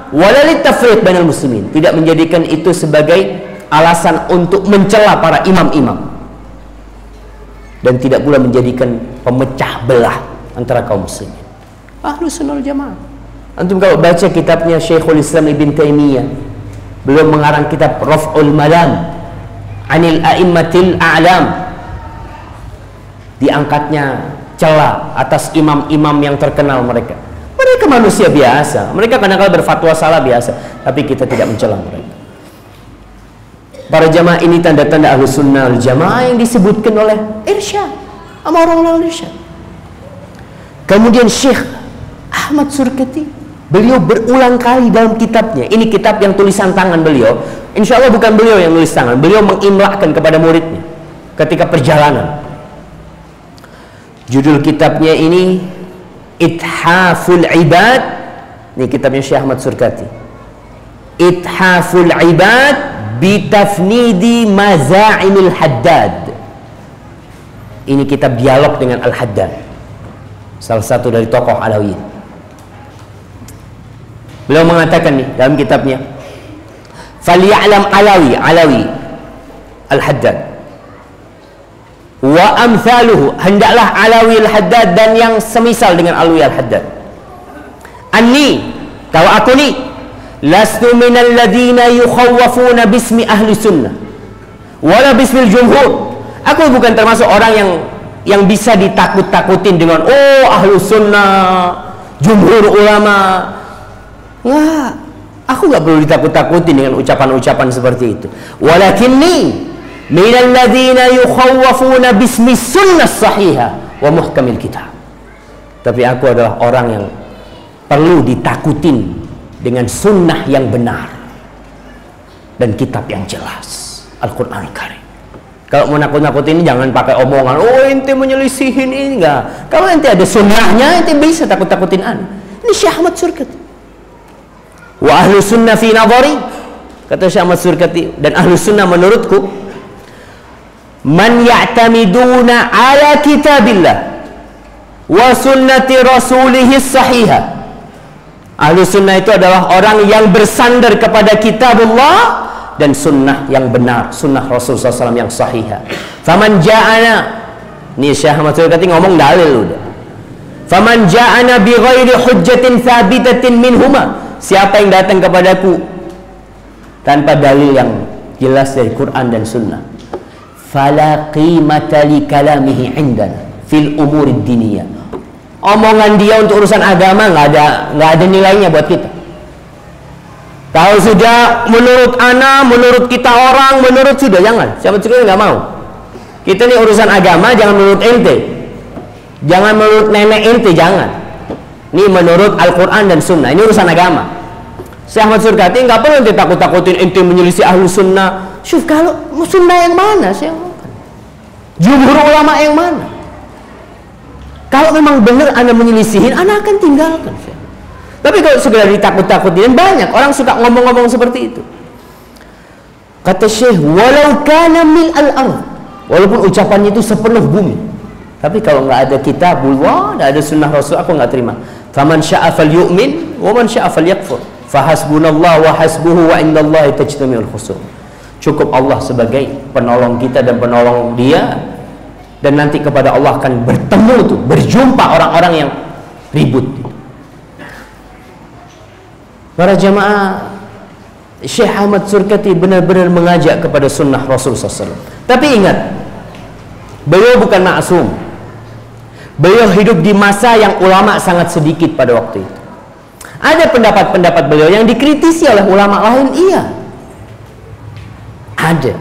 wala lit-tafriq bainal muslimin. Tidak menjadikan itu sebagai alasan untuk mencela para imam-imam, dan tidak pula menjadikan pemecah belah antara kaum muslimin. Ahlus Sunnah wal Jamaah. Antum kalau baca kitabnya Syekhul Islam Ibn Taimiyah, beliau mengarang kitab Raf'ul Malam Anil A'immatil A'lam, diangkatnya cela atas imam-imam yang terkenal mereka. Mereka manusia biasa, mereka kadang-kadang berfatwa salah biasa, tapi kita tidak mencela mereka. Para jamaah, ini tanda-tanda Ahlus Sunnah wal Jamaah yang disebutkan oleh Irsyad sama orang-orang Irsyad. Kemudian Syekh Ahmad Surkati, beliau berulang kali dalam kitabnya, ini kitab yang tulisan tangan beliau, insya Allah bukan beliau yang nulis tangan, beliau mengimlakkan kepada muridnya ketika perjalanan. Judul kitabnya ini Ithaful Ibad. Ini kitabnya Syekh Ahmad Surkati, Ithaful Ibad bitafnidi maza'imil Haddad. Ini kitab dialog dengan Al-Haddad, salah satu dari tokoh Alawiyin. Beliau mengatakan nih dalam kitabnya, falya'lam Alawi Al-Haddad wa amthaluhu, hendaklah Alawi Al-Haddad dan yang semisal dengan Alawi Al-Haddad, anni, tahu aku nih, lastu minal ladina yukhawwafuna bismi ahli sunnah wala bismil jumhur. Aku bukan termasuk orang yang bisa ditakut-takutin dengan ahlu sunnah, jumhur ulama. Nggak, aku nggak perlu ditakut-takutin dengan ucapan-ucapan seperti itu. Walakinni minal ladzina yukhawwafuna bismi sunnah sahihah wa muhkamil kitab. Tapi aku adalah orang yang perlu ditakutin dengan sunnah yang benar dan kitab yang jelas, Al-Quran Karim. Kalau mau nakut-nakutin jangan pakai omongan, ente menyelisihin ini, enggak. Kalau ente ada sunnahnya, ente bisa takut-takutin ana. Ini Syekh Ahmad Surkati. Wa ahlu sunnah fi nadhari, kata Syekh Ahmad Surkati, dan ahlu sunnah menurutku, man ya'tamiduna ala kitabillah wa sunnati rasulihi sahihah. Ahlu sunnah itu adalah orang yang bersandar kepada kitabullah dan sunnah yang benar, sunnah Rasulullah SAW yang sahihah. Faman ja'ana, ini Syekh Ahmad Surkati ngomong dalil udah. Faman ja'ana bi ghairi hujjatin thabitatin minhuma, siapa yang datang kepadaku tanpa dalil yang jelas dari Quran dan sunnah, fala qimata li kalamihi indana fil umurid diniyah. Omongan dia untuk urusan agama nggak ada nilainya buat kita. Kalau sudah menurut ana, menurut kita orang, menurut sudah jangan. Siapa juga nggak mau. Kita ini urusan agama jangan menurut ente, jangan menurut nenek ente, jangan. Ini menurut Al-Quran dan Sunnah. Ini urusan agama. Syekh Ahmad Surkati nggak perlu ente takut-takutin ente menyelisih ahlu sunnah. Syuf, kalau sunnah yang mana sih? Jumhur ulama yang mana? Kalau memang benar anda menyelisihin, anda akan tinggalkan. Tapi kalau segera ditakut-takutin, banyak orang suka ngomong-ngomong seperti itu. Kata Syekh, walau kana mil al-ard, walaupun ucapannya itu sepenuh bumi, tapi kalau nggak ada kitabullah, nggak ada sunnah Rasul, aku nggak terima. Faman sya'a falyu'min wa man sya'a falyakfur. Fahasbunallah wa hasbuhu wa indallahi tajtami'ul khusum. Cukup Allah sebagai penolong kita dan penolong dia, dan nanti kepada Allah akan bertemu tuh, berjumpa orang-orang yang ribut. Para jamaah, Syekh Ahmad Surkati benar-benar mengajak kepada sunnah Rasul SAW. Tapi ingat, beliau bukan maksum. Beliau hidup di masa yang ulama sangat sedikit pada waktu itu. Ada pendapat-pendapat beliau yang dikritisi oleh ulama lain, iya. Ada.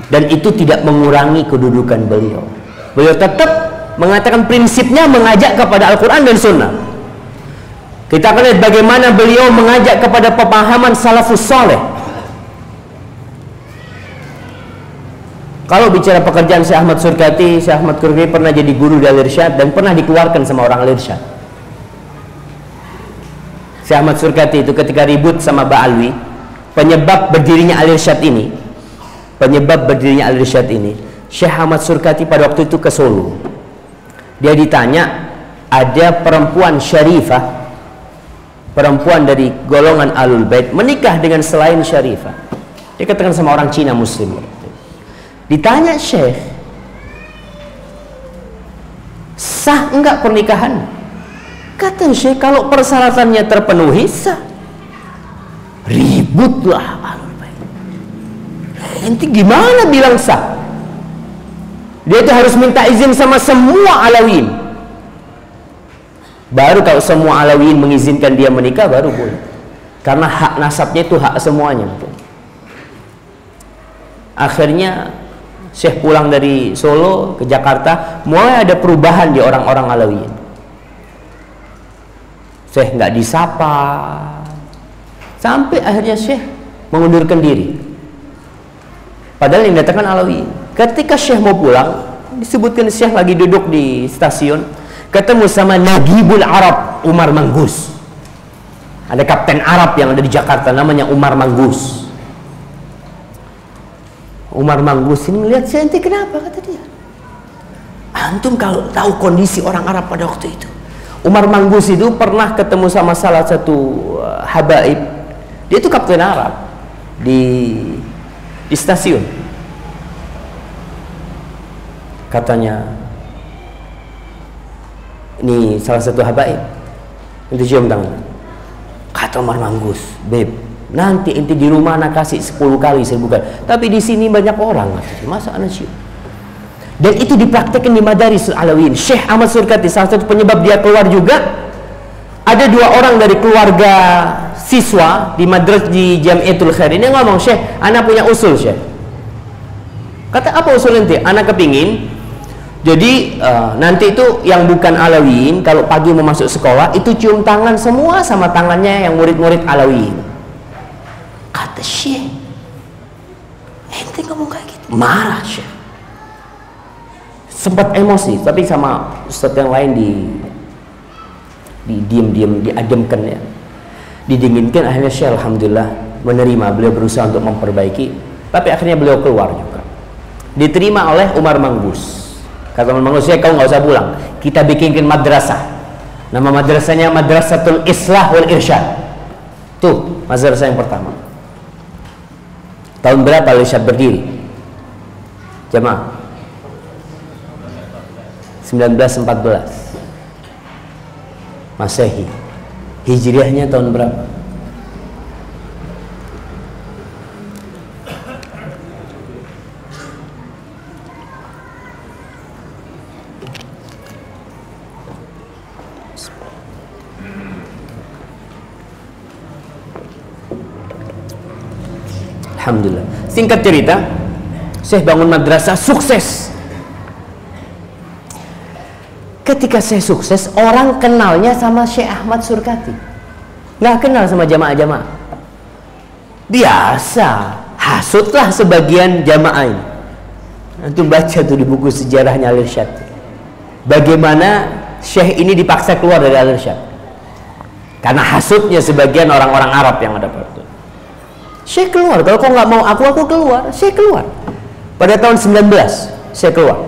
Dan itu tidak mengurangi kedudukan beliau. Beliau tetap mengatakan prinsipnya mengajak kepada Al-Quran dan Sunnah. Kita akan lihat bagaimana beliau mengajak kepada pemahaman salafus saleh. Kalau bicara pekerjaan Syekh Ahmad Surkati, Syekh Ahmad Surkati pernah jadi guru di Al-Irsyad dan pernah dikeluarkan sama orang Al-Irsyad. Syekh Ahmad Surkati itu ketika ribut sama Ba'alwi, penyebab berdirinya Al-Irsyad ini, Syekh Ahmad Surkati pada waktu itu ke Solo. Dia ditanya, ada perempuan syarifah, perempuan dari golongan Ahlul Bait menikah dengan selain syarifah. Dia katakan sama orang Cina Muslim. Ditanya Syekh, sah enggak pernikahan? Kata Syekh, kalau persyaratannya terpenuhi sah. Ributlah Ahlul Bait. Ente gimana bilang sah? Dia itu harus minta izin sama semua Alawiyin. Baru kalau semua Alawiyin mengizinkan dia menikah, baru boleh. Karena hak nasabnya itu hak semuanya. Akhirnya Syekh pulang dari Solo ke Jakarta, mulai ada perubahan di orang-orang Alawiyin. Syekh nggak disapa, sampai akhirnya Syekh mengundurkan diri. Padahal yang datangkan Alawiyin. Ketika Syekh mau pulang, disebutkan Syekh lagi duduk di stasiun, ketemu sama Nagibul Arab, Umar Manggus. Ada kapten Arab yang ada di Jakarta, namanya Umar Manggus. Umar Manggus ini melihat Syekh, ente kenapa? Kata dia, antum kalau tahu kondisi orang Arab pada waktu itu. Umar Manggus itu pernah ketemu sama salah satu habaib. Dia itu kapten Arab di stasiun. Katanya, ini salah satu habaib, itu cium tangan. Kata Umar Manggus, beb, Nanti ente di rumah anak kasih 10 kali 1000 kali. Tapi di sini banyak orang, masa anak cium? Dan itu dipraktekkan di Madaris Alawiyin. Syekh Ahmad Surkati, salah satu penyebab dia keluar juga, ada 2 orang dari keluarga siswa di madrasah di Jamiatul Khair ini ngomong, Syekh, anak punya usul, Syekh. Kata, apa usul nanti? Anak kepingin jadi nanti itu yang bukan Alawiyin kalau pagi mau masuk sekolah itu cium tangan semua sama tangannya yang murid-murid Alawiyin. Kata Syekh, ente ngomong kayak gitu? Marah Syekh. Sempat emosi, tapi sama ustaz yang lain diam-diam diademkan ya, didinginkan. Akhirnya Syekh alhamdulillah menerima, beliau berusaha untuk memperbaiki, tapi akhirnya beliau keluar juga, diterima oleh Umar Manggus. Kata Umar Manggus, Syekh, kau nggak usah pulang, kita bikinkan madrasah, nama madrasahnya Madrasatul Islah wal Irsyad. Tuh madrasah yang pertama. Tahun berapa Al-Irsyad berdiri? Jamaah 1914 Masehi. Hijriahnya tahun berapa? Alhamdulillah. Singkat cerita, Syekh bangun madrasah, sukses. Ketika saya sukses, orang kenalnya sama Syekh Ahmad Surkati, nggak kenal sama jamaah-jamaah. Biasa, hasutlah sebagian jamaah ini. Antum baca tuh di buku sejarahnya Al-Irsyad, bagaimana Syekh ini dipaksa keluar dari Al-Irsyad karena hasutnya sebagian orang-orang Arab yang ada pada itu. Syekh keluar, kalau kau nggak mau aku keluar. Syekh keluar. Pada tahun 19, Syekh keluar.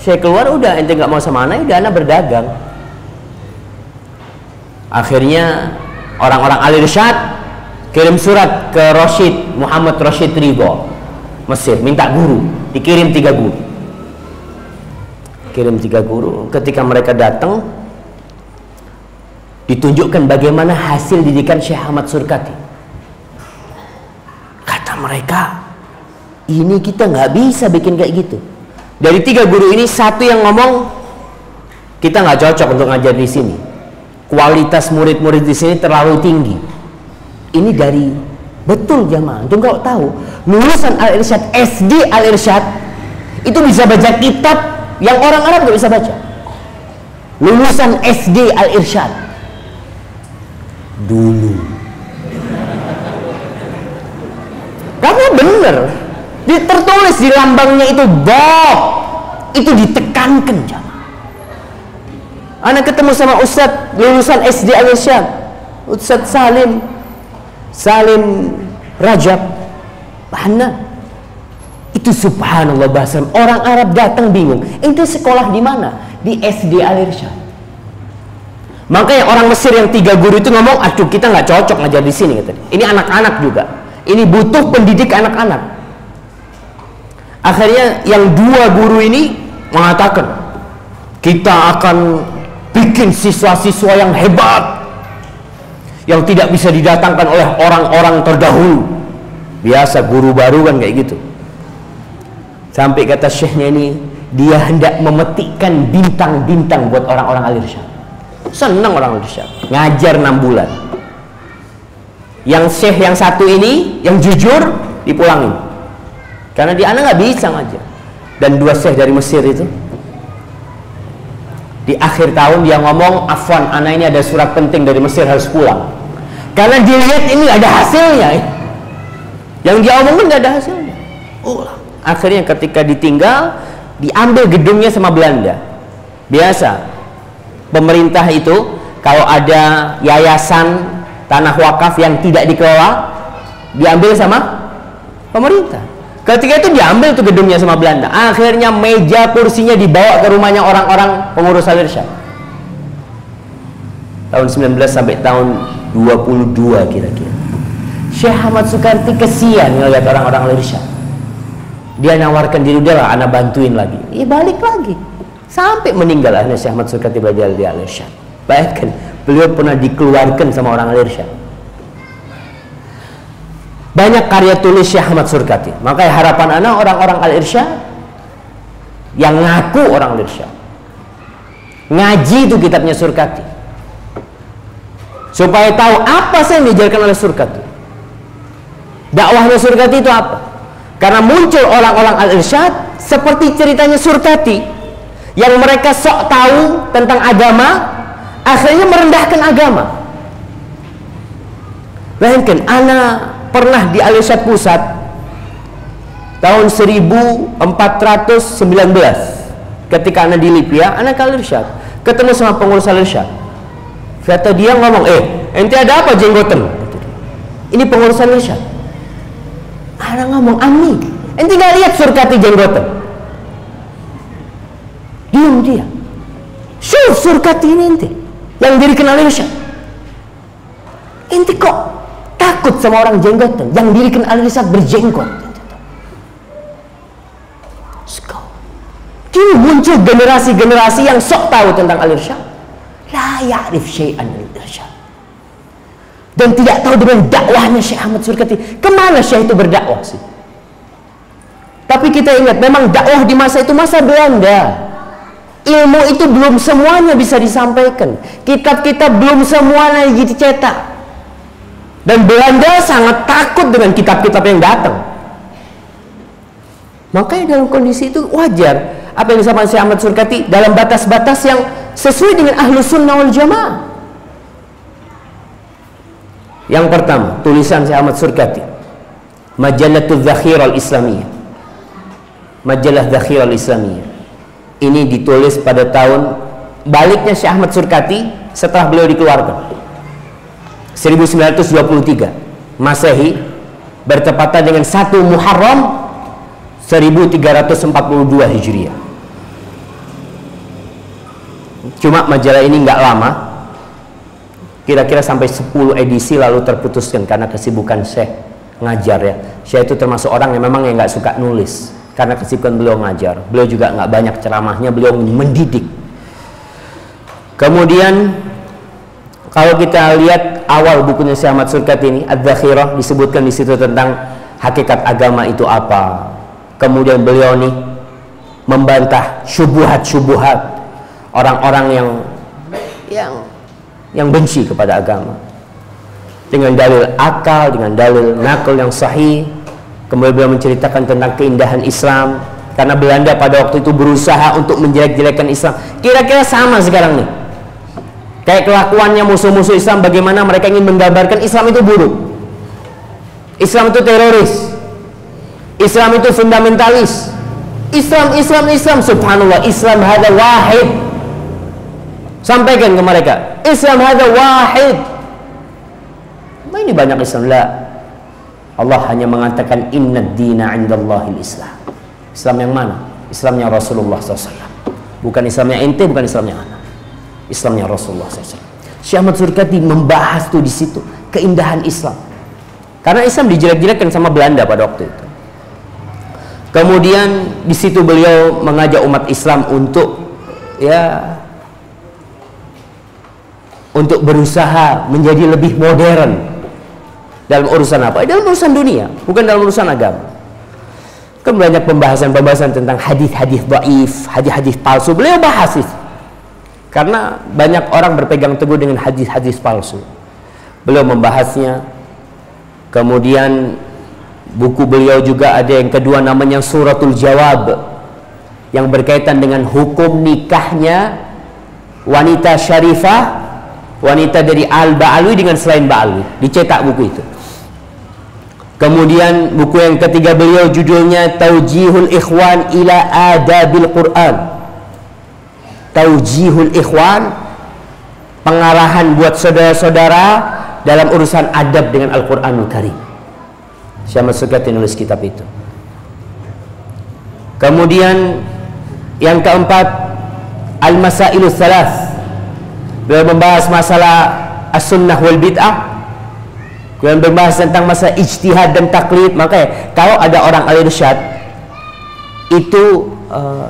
Syekh keluar, udah ente nggak mau sama anak, udah anak berdagang. Akhirnya orang-orang Al-Irsyad kirim surat ke Muhammad Rashid Ridho, Mesir, minta guru. Dikirim 3 guru. Kirim 3 guru. Ketika mereka datang, ditunjukkan bagaimana hasil didikan Syekh Ahmad Surkati. Kata mereka, ini kita nggak bisa bikin kayak gitu. Dari 3 guru ini, satu yang ngomong, kita nggak cocok untuk ngajar di sini. Kualitas murid-murid di sini terlalu tinggi. Ini dari betul jamaah. Untuk kau tahu, lulusan Al-Irsyad, SD Al-Irsyad itu bisa baca kitab yang orang Arab nggak bisa baca. Lulusan SD Al-Irsyad dulu. Karena bener, tertulis di lambangnya itu Bob, itu ditekankan jamaah. Anak ketemu sama Ustadz lulusan SD Al-Irsyad, Ustadz Salim Rajab Bahana. Itu subhanallah, bahasa orang Arab datang bingung, ente sekolah di mana? Di SD Al-Irsyad. Makanya orang Mesir yang 3 guru itu ngomong, aduh kita nggak cocok ngajar di sini, katanya. Ini anak-anak juga, ini butuh pendidik anak-anak. Akhirnya yang 2 guru ini mengatakan, kita akan bikin siswa-siswa yang hebat, yang tidak bisa didatangkan oleh orang-orang terdahulu. Biasa guru baru kan kayak gitu. Sampai kata syekhnya ini, dia hendak memetikkan bintang-bintang buat orang-orang Al-Irsyad. Senang orang Al-Irsyad, ngajar 6 bulan. Yang syekh yang satu ini, yang jujur, dipulangin karena dia anak nggak bisa ngajar. Dan 2 syekh dari Mesir itu di akhir tahun dia ngomong, afwan, anak ini ada surat penting dari Mesir, harus pulang. Karena dia lihat ini ada hasilnya, yang dia omongin nggak ada hasilnya. Akhirnya ketika ditinggal, diambil gedungnya sama Belanda. Biasa pemerintah itu kalau ada yayasan tanah wakaf yang tidak dikelola, diambil sama pemerintah. Ketika itu diambil tuh gedungnya sama Belanda. Akhirnya meja kursinya dibawa ke rumahnya orang-orang pengurus Al-Irsyad. Tahun 19 sampai tahun 22 kira-kira. Syekh Ahmad Surkati kesian ngeliat orang-orang Al-Irsyad. Dia nawarkan diri, udah lah anak bantuin lagi. Balik lagi. Sampai meninggal akhirnya Syekh Ahmad Surkati belajar di Al-Irsyad. Bayangkan, beliau pernah dikeluarkan sama orang Al-Irsyad. banyak karya tulis Syekh Ahmad Surkati. Makanya harapan anak orang-orang Al-Irsyad yang ngaku orang Al-Irsyad ngaji itu kitabnya Surkati, supaya tahu apa sih yang diajarkan oleh Surkati. Dakwahnya Surkati itu apa? Karena muncul orang-orang Al-Irsyad seperti ceritanya Surkati, yang mereka sok tahu tentang agama, akhirnya merendahkan agama. Bayangkan, ana pernah di Al-Irsyad Pusat tahun 1419 ketika ana di Libya, ana ke Al-Irsyad, ketemu sama pengurus Al-Irsyad. Kata dia ngomong, ente ada apa jenggoten? Ini pengurus Al-Irsyad. Ana ngomong, Ami, ente gak lihat Surkati jenggoten? Diam dia. Syuf Surkati ini ente yang dirikan Al-Irsyad. Ente kok takut sama orang jenggotan yang dirikan Al-Irsyad berjenggot? Kini muncul generasi-generasi yang sok tahu tentang Al-Irsyad, la ya'rif syai'an al-irsyad, dan tidak tahu dengan dakwahnya Syekh Ahmad Surkati. Kemana Syekh itu berdakwah sih? Tapi kita ingat, memang dakwah di masa itu masa Belanda. Ilmu itu belum semuanya bisa disampaikan, kitab-kitab belum semuanya dicetak, dan Belanda sangat takut dengan kitab-kitab yang datang. Makanya dalam kondisi itu wajar apa yang disampaikan Syekh Ahmad Surkati dalam batas-batas yang sesuai dengan Ahlus Sunnah wal Jamaah. Yang pertama, tulisan Syekh Ahmad Surkati, Majalatul Zakhirah Al-Islamiyah, Majalah Zakhirah Al-Islamiyah. Ini ditulis pada tahun baliknya Syekh Ahmad Surkati setelah beliau dikeluarkan, 1923 Masehi, bertepatan dengan 1 Muharram 1342 Hijriah. Cuma majalah ini nggak lama, kira-kira sampai 10 edisi lalu terputuskan karena kesibukan Syekh ngajar ya. Syekh itu termasuk orang yang memang nggak suka nulis karena kesibukan beliau ngajar. Beliau juga nggak banyak ceramahnya, beliau mendidik. Kemudian kalau kita lihat awal bukunya Syekh Ahmad Surkati ini, Adz-Dzakhirah, disebutkan di situ tentang hakikat agama itu apa. Kemudian beliau nih membantah syubhat-syubhat orang-orang yang benci kepada agama dengan dalil akal, dengan dalil nakal yang sahih. Kemudian beliau menceritakan tentang keindahan Islam, karena Belanda pada waktu itu berusaha untuk menjelek-jelekkan Islam. Kira-kira sama sekarang nih, kayak kelakuannya musuh-musuh Islam, bagaimana mereka ingin menggambarkan Islam itu buruk, Islam itu teroris, Islam itu fundamentalis. Islam, subhanallah, Islam hadza wahid. Sampaikan ke mereka, Islam hadza wahid. Ini banyak Islam. La, Allah hanya mengatakan innad dina 'indallahil Islam. Islam yang mana? Islamnya Rasulullah SAW. Bukan Islamnya ente, bukan Islamnya anak. Islamnya Rasulullah SAW. Syekh Ahmad Surkati membahas tuh di situ keindahan Islam. Karena Islam dijelek-jelekkan sama Belanda pada waktu itu. Kemudian di situ beliau mengajak umat Islam untuk berusaha menjadi lebih modern dalam urusan apa? Dalam urusan dunia, bukan dalam urusan agama. Kan banyak pembahasan tentang hadis-hadis dhaif, hadis-hadis palsu. Beliau bahas itu. Karena banyak orang berpegang teguh dengan hadis-hadis palsu. Beliau membahasnya. Kemudian buku beliau juga ada yang kedua namanya Suratul Jawab, yang berkaitan dengan hukum nikahnya wanita syarifah, wanita dari Al-Ba'alwi dengan selain Ba'alwi. Dicetak buku itu. Kemudian buku yang ketiga beliau judulnya Taujihul Ikhwan ila Adabil Quran. Taujihul Ikhwan, pengarahan buat saudara-saudara dalam urusan adab dengan Al-Quranul Karim. Syekh Ahmad Surkati nulis kitab itu. Kemudian yang keempat, Al-Masailus Salas. Beliau membahas masalah as-sunnah wal bid'ah. Beliau membahas tentang masalah ijtihad dan taklid. Makanya kalau ada orang Al-Irsyad itu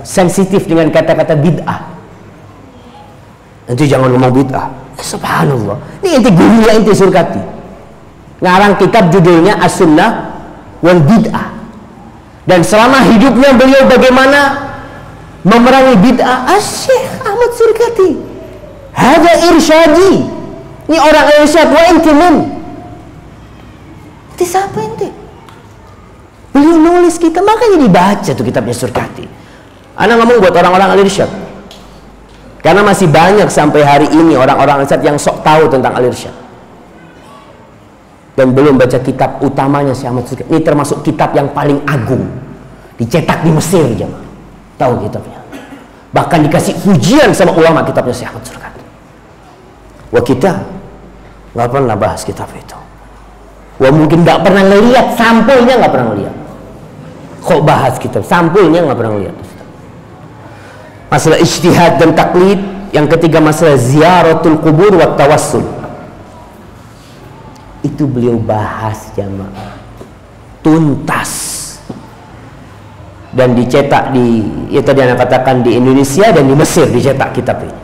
sensitif dengan kata-kata bid'ah. Nanti jangan ngomong bid'ah. Subhanallah. Ini ente gurunya ente Surkati. Ngarang kitab judulnya As-Sunnah wal Bid'ah. Dan selama hidupnya beliau bagaimana memerangi bid'ah. Syekh Ahmad Surkati, hada irsyadi, ini orang irsyad. Wa inti min, itu siapa ente? Beliau nulis kitab, makanya dibaca tuh kitabnya Surkati. Anak ngomong buat orang-orang al-irsyad, karena masih banyak sampai hari ini orang-orang al-irsyad yang sok tahu tentang al-irsyad dan belum baca kitab utamanya Syekh Ahmad Surkati. Ini termasuk kitab yang paling agung, dicetak di Mesir, jemaah. Tahu kitabnya, bahkan dikasih pujian sama ulama kitabnya Syekh Ahmad Surkati. Wah, kita nggak pernah bahas kitab itu. Wah, mungkin nggak pernah ngelihat sampulnya, nggak pernah ngelihat. Kok bahas kitab sampulnya, nggak pernah ngelihat. Masalah ijtihad dan taklid. Yang ketiga masalah ziaratul kubur wa tawassul, itu beliau bahas jamaah tuntas dan dicetak di, ya tadi anak katakan, di Indonesia dan di Mesir dicetak kitab ini.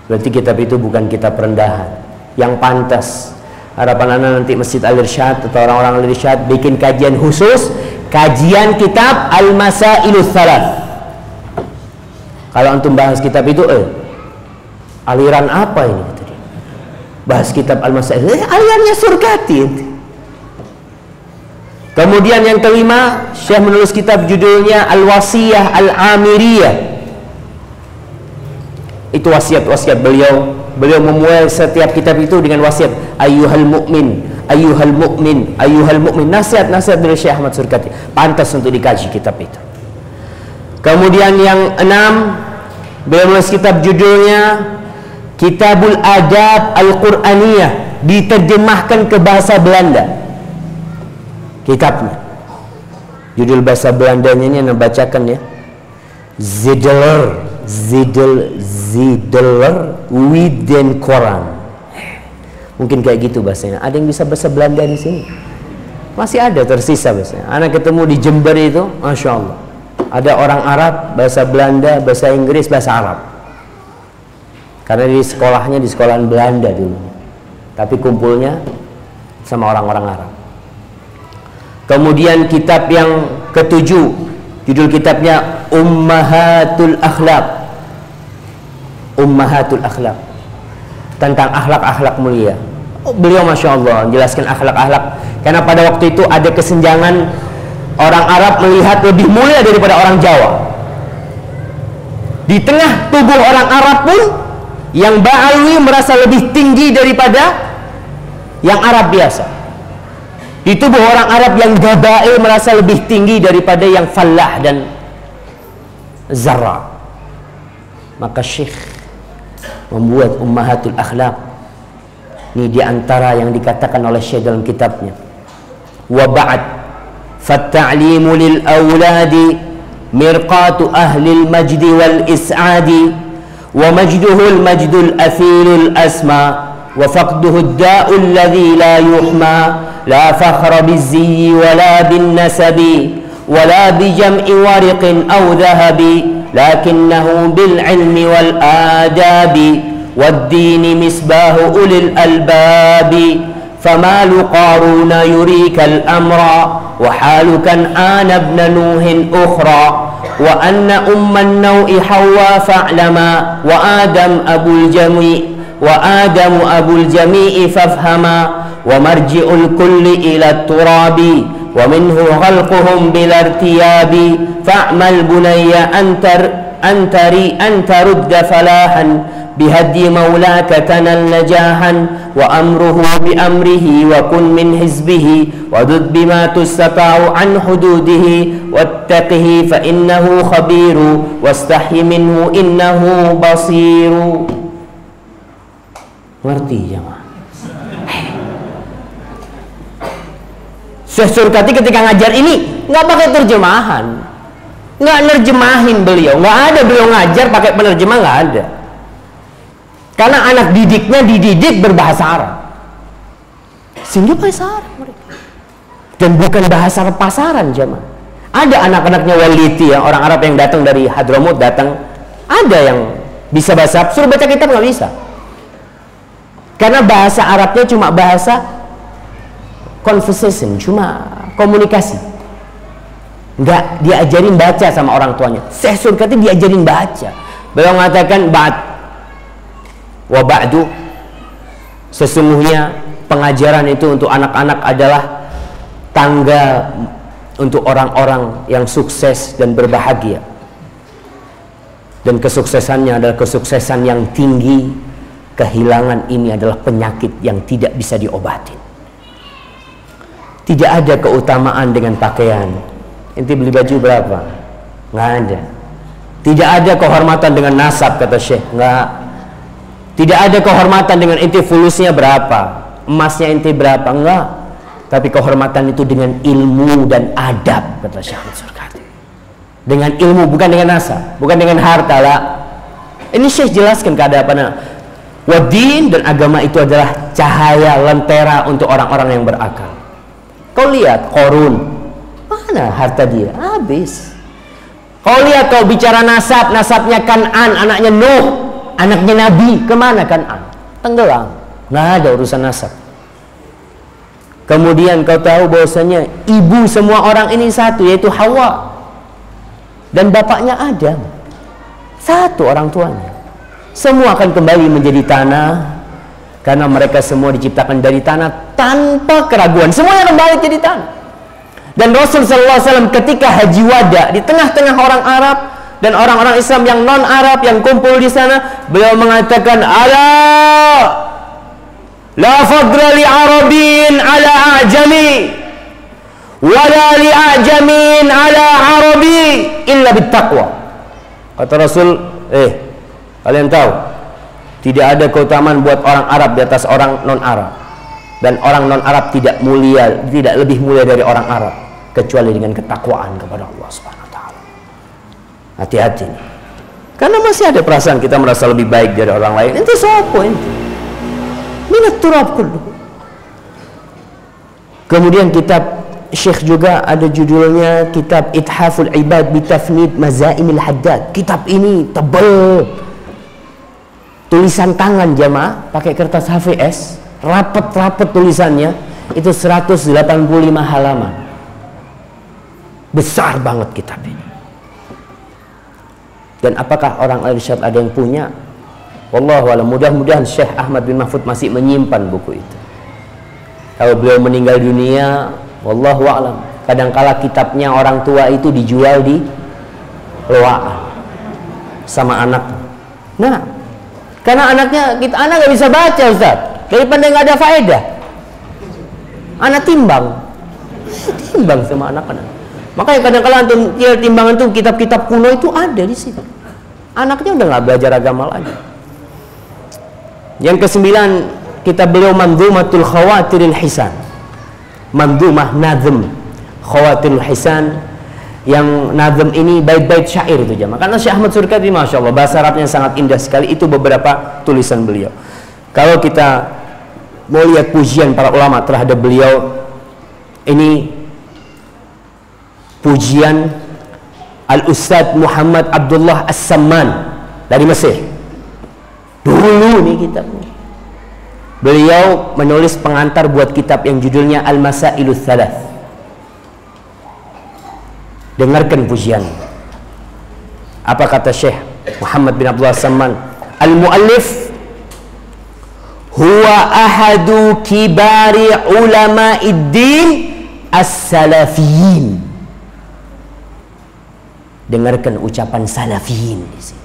Berarti kitab itu bukan kitab rendahan. Yang pantas harapan anak nanti Masjid Al-Irsyad atau orang-orang Al-Irsyad bikin kajian khusus, kajian kitab Al-Masailus Thalath. Kalau antum bahas kitab itu, aliran apa ini? Bahas kitab Al-Masail, alirannya Surkati. Kemudian yang kelima, Syekh menulis kitab judulnya Al-Wasiyah Al-Amiriyah. Itu wasiat-wasiat beliau. Beliau memulai setiap kitab itu dengan wasiat, ayyuhal mu'min, ayyuhal mu'min, ayyuhal mu'min. Nasihat-nasihat dari Syekh Ahmad Surkati, pantas untuk dikaji kitab itu. Kemudian yang enam, beliau menulis kitab judulnya Kitabul Adab Al-Quraniyah, diterjemahkan ke bahasa Belanda kitabnya. Judul bahasa Belandanya ini yang bacakan ya, Zidler Widen Koran. Mungkin kayak gitu bahasanya. Ada yang bisa bahasa Belanda di sini? Masih ada tersisa bahasanya. Anak ketemu di Jember itu, masya Allah, ada orang Arab, bahasa Belanda, bahasa Inggris, bahasa Arab. Karena di sekolahnya di sekolahan Belanda dulu, tapi kumpulnya sama orang-orang Arab. Kemudian kitab yang ketujuh, judul kitabnya Ummahatul Akhlaq. Ummahatul Akhlaq, tentang akhlak-akhlak mulia. Beliau masya Allah menjelaskan akhlak-akhlak, karena pada waktu itu ada kesenjangan, orang Arab melihat lebih mulia daripada orang Jawa. Di tengah tubuh orang Arab pun yang Ba'alwi merasa lebih tinggi daripada yang Arab biasa. Di tubuh orang Arab yang Gaba'i merasa lebih tinggi daripada yang Fallah dan Zarra. Maka Syekh membuat Ummahatul Akhlaq. Ini diantara yang dikatakan oleh Syekh dalam kitabnya. Wa ba'd, fatta'limu lil awladi mirqatu ahlil majdi wal is'adi, wa majduhul majdul athilul asma, wa faqduhu da'ul ladhi la yuhma, la fakhra bizziyi wa la bin nasabi, wa la bijam'i wariqin aw dhahabi, lakinnahu bil ilmi wal adabi, wad dini misbahu ulil albabi, famalu qaruna yurikal amra, wa halukan ana ibn nuhin ukhra, wa anna umman nawi hawa fa'lama, wa adam abul jami' wa adamu abul jami'i fafhama, wa marji'ul kulli ila turabi, wa minhu khalquhum bila irtiyabi, fa'mal bunayya antarudda falahan, bihadyi maulaka tanal najahan, wa amruhu bi amrihi wa kun min hizbihi, wa dud bima tustata'u an hududihi, wattaqihi fa innahu khabiru, wastahyi minhu innahu basiru. Ngerti jemaah? Syekh Surkati ketika ngajar ini nggak pakai terjemahan, nggak nerjemahin beliau, nggak ada beliau ngajar pakai penerjemah, nggak ada. Karena anak didiknya dididik berbahasa Arab, sehingga bahasa Arab mereka, dan bukan bahasa Arab pasaran jemaah. Ada anak-anaknya Waliti ya, orang Arab yang datang dari Hadramut datang, ada yang bisa bahasa Arab, suruh baca kitab nggak bisa. Karena bahasa Arabnya cuma bahasa conversation, cuma komunikasi. Enggak diajarin baca sama orang tuanya. Syekh Surkati diajarin baca. Beliau mengatakan wa ba'du, sesungguhnya pengajaran itu untuk anak-anak adalah tangga untuk orang-orang yang sukses dan berbahagia. Dan kesuksesannya adalah kesuksesan yang tinggi. Kehilangan ini adalah penyakit yang tidak bisa diobatin. Tidak ada keutamaan dengan pakaian. Ente beli baju berapa? Nggak ada. Tidak ada kehormatan dengan nasab, kata Syekh. Nggak. Tidak ada kehormatan dengan ente fulusnya berapa, emasnya ente berapa. Nggak. Tapi kehormatan itu dengan ilmu dan adab, kata Syekh Ahmad Surkati. Dengan ilmu, bukan dengan nasab, bukan dengan harta lah. Ini Syekh jelaskan keadaannya. Wadin, dan agama itu adalah cahaya lentera untuk orang-orang yang berakal. Kau lihat Korun, mana harta dia? Habis. Kau lihat, kau bicara nasab, nasabnya Kan'an, anaknya Nuh, anaknya Nabi, kemana Kan'an? Tenggelam. Nggak ada urusan nasab. Kemudian kau tahu bahwasanya ibu semua orang ini satu, yaitu Hawa, dan bapaknya Adam. Satu orang tuanya. Semua akan kembali menjadi tanah, karena mereka semua diciptakan dari tanah tanpa keraguan. Semuanya kembali jadi tanah. Dan Rasul SAW ketika haji wada di tengah-tengah orang Arab dan orang-orang Islam yang non Arab yang kumpul di sana, beliau mengatakan, ala la fadla li arabin ala ajami wala li ajamin ala arabi illa bittaqwa. Kata Rasul, kalian tahu, tidak ada keutamaan buat orang Arab di atas orang non Arab, dan orang non Arab tidak mulia, tidak lebih mulia dari orang Arab kecuali dengan ketakwaan kepada Allah Subhanahu wa taala. Hati-hati, karena masih ada perasaan kita merasa lebih baik dari orang lain. Ente sopo ente? Minat turab kullu. Kemudian kitab Syekh juga ada judulnya kitab Ithaful Ibad Bitafnid Mazaimil Haddad. Kitab ini tebal, tulisan tangan jamaah, pakai kertas HVS, rapet-rapet tulisannya, itu 185 halaman. Besar banget kitab ini. Dan apakah orang al-irsyad ada yang punya? Wallahu a'lam. Mudah-mudahan Syekh Ahmad bin Mahfud masih menyimpan buku itu. Kalau beliau meninggal dunia, wallahu a'lam, kadangkala kitabnya orang tua itu dijual di loaan sama anak. Nah, karena anak nggak bisa baca, Ustaz, daripada nggak ada faedah, anak timbang sama anak-anak. Makanya kadang-kala antum timbangan tuh kitab-kitab kuno itu ada di situ. Anaknya udah nggak belajar agama lagi. Yang kesembilan, kitab beliau Mandhumatul Khawatiril Hisan. Mandhumah nazm Khawatiril Hisan, yang nazm ini bait-bait syair itu jamaah. Karena Syekh Ahmad Surkati Masya Allah bahasa Arabnya sangat indah sekali. Itu beberapa tulisan beliau. Kalau kita mau lihat pujian para ulama terhadap beliau, ini pujian Al-Ustadz Muhammad Abdullah As-Samman dari Mesir. Dulu nih kitabnya. Beliau menulis pengantar buat kitab yang judulnya Al-Masailus Thalath. Dengarkan pujian. Apa kata Syekh Muhammad bin Abdullah As-Samman? Al-muallif huwa ahadu kibari ulama'id-din as-salafiyin. Dengarkan ucapan salafiyin di sini.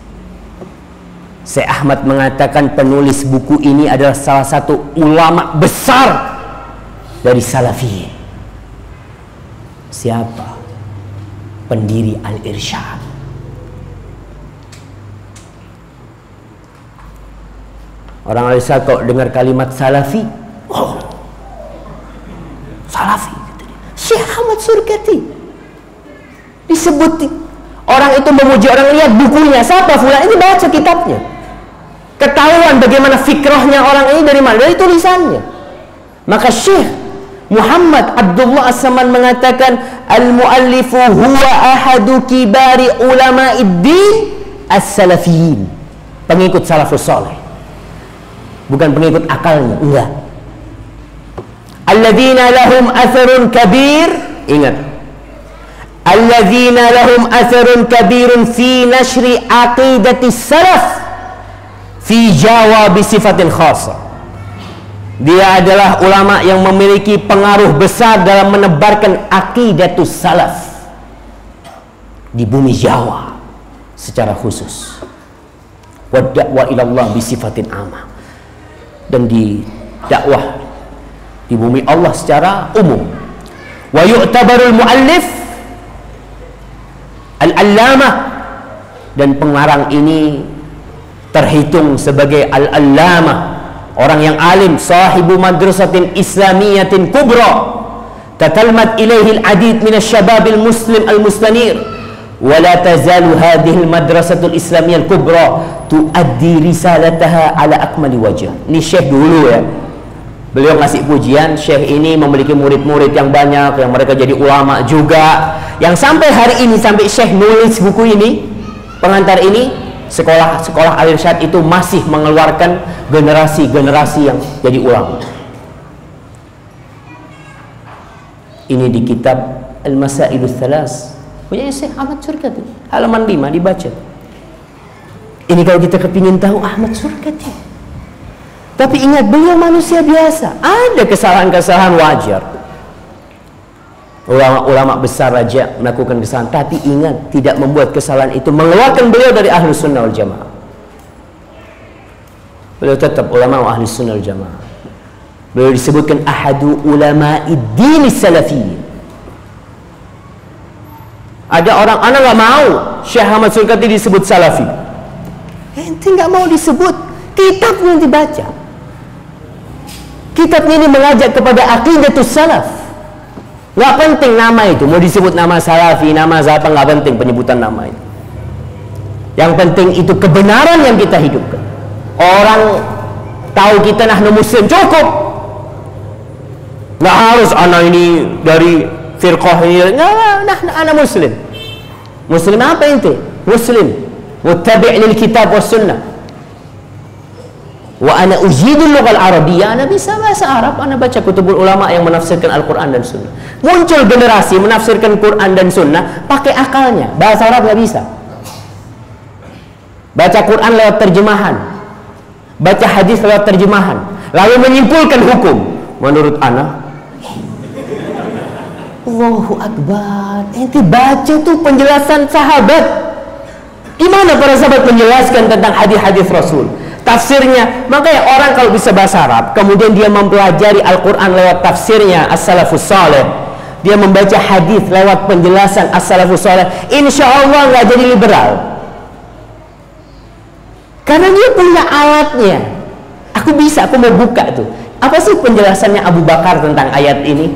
Syekh Ahmad mengatakan penulis buku ini adalah salah satu ulama besar dari salafiyin. Siapa? Pendiri Al-Irsyad. Orang Al-Irsyad kalau dengar kalimat salafi, oh, salafi. Syekh Ahmad Surkati disebut. Orang itu memuji, orang lihat bukunya, siapa fulan, ini baca kitabnya, ketahuan bagaimana fikrahnya orang ini dari mana, dari tulisannya. Maka Syekh Muhammad Abdullah As-Samman mengatakan al-muallifu huwa ahadu kibari ulama'id-din as-salafiyin, pengikut salafus saleh, bukan pengikut akalnya, enggak. alladzina lahum atharun kabir, ingat, alladzina lahum atharun kabirun fi nashri aqidati salaf fi Jawa bisifatin khasa. Dia adalah ulama yang memiliki pengaruh besar dalam menebarkan aqidatus salaf di bumi Jawa secara khusus. Wa da'wa ilallah bisifatin amah, dan di dakwah di bumi Allah secara umum. Wa yu'tabarul muallif al-allamah, dan pengarang ini terhitung sebagai al-allamah, orang yang alim, sahibu madrasatin islamiyatin kubra, tatalmat ilaihi al-adid min asy-syabab al-muslim al-mustanir, wa la tazalu hadhihi al-madrasatul islamiyyah al-kubra tuaddi risalataha ala akmali wajh. Ini Syekh dulu ya, beliau ngasih pujian. Syekh ini memiliki murid-murid yang banyak, yang mereka jadi ulama juga, yang sampai hari ini, sampai Syekh nulis buku ini, pengantar ini, sekolah Al-Irsyad itu masih mengeluarkan generasi-generasi yang jadi ulama. Ini di kitab Al-Masailus Thalas punya Syekh Ahmad Surkati, halaman 5 dibaca. Ini kalau kita kepingin tahu Ahmad Surkati. Tapi ingat, beliau manusia biasa, ada kesalahan-kesalahan wajar. Ulama-ulama besar raja melakukan kesalahan, tapi ingat, tidak membuat kesalahan itu mengeluarkan beliau dari Ahlus Sunnah wal Jamaah. Beliau tetap ulama Ahlus Sunnah wal Jamaah. Beliau disebutkan ahadu ulama'i dini salafi. Ada orang, anak nggak mau Syekh Ahmad Surkati disebut salafi. Ente nggak mau disebut, kitabnya dibaca. Kitabnya ini mengajak kepada aqidatus salaf. Nggak penting nama itu, mau disebut nama salafi, nama siapa, nggak penting penyebutan nama itu. Yang penting itu kebenaran yang kita hidupkan. Orang tahu kita nahnu muslim cukup. Nggak harus anak ini dari firqah ini. Nggak, anak muslim. Muslim apa ente? Muslim muttabi' lil kitab was sunnah. Wa ana ujidul lughal arabiyyah, ana bisa bahasa Arab, ana baca kutubul ulama yang menafsirkan Al-Quran dan Sunnah. Muncul generasi menafsirkan Quran dan Sunnah pakai akalnya, bahasa Arab nggak bisa. Baca Quran lewat terjemahan, baca hadis lewat terjemahan, lalu menyimpulkan hukum menurut ana. Allahu Akbar, ente baca tuh penjelasan sahabat. Gimana para sahabat menjelaskan tentang hadis-hadis Rasul, tafsirnya. Makanya orang kalau bisa bahasa Arab, kemudian dia mempelajari Al-Quran lewat tafsirnya as-salafus saleh, dia membaca hadis lewat penjelasan as-salafus saleh, insya Allah nggak jadi liberal, karena dia punya alatnya. Aku mau buka tuh, apa sih penjelasannya Abu Bakar tentang ayat ini,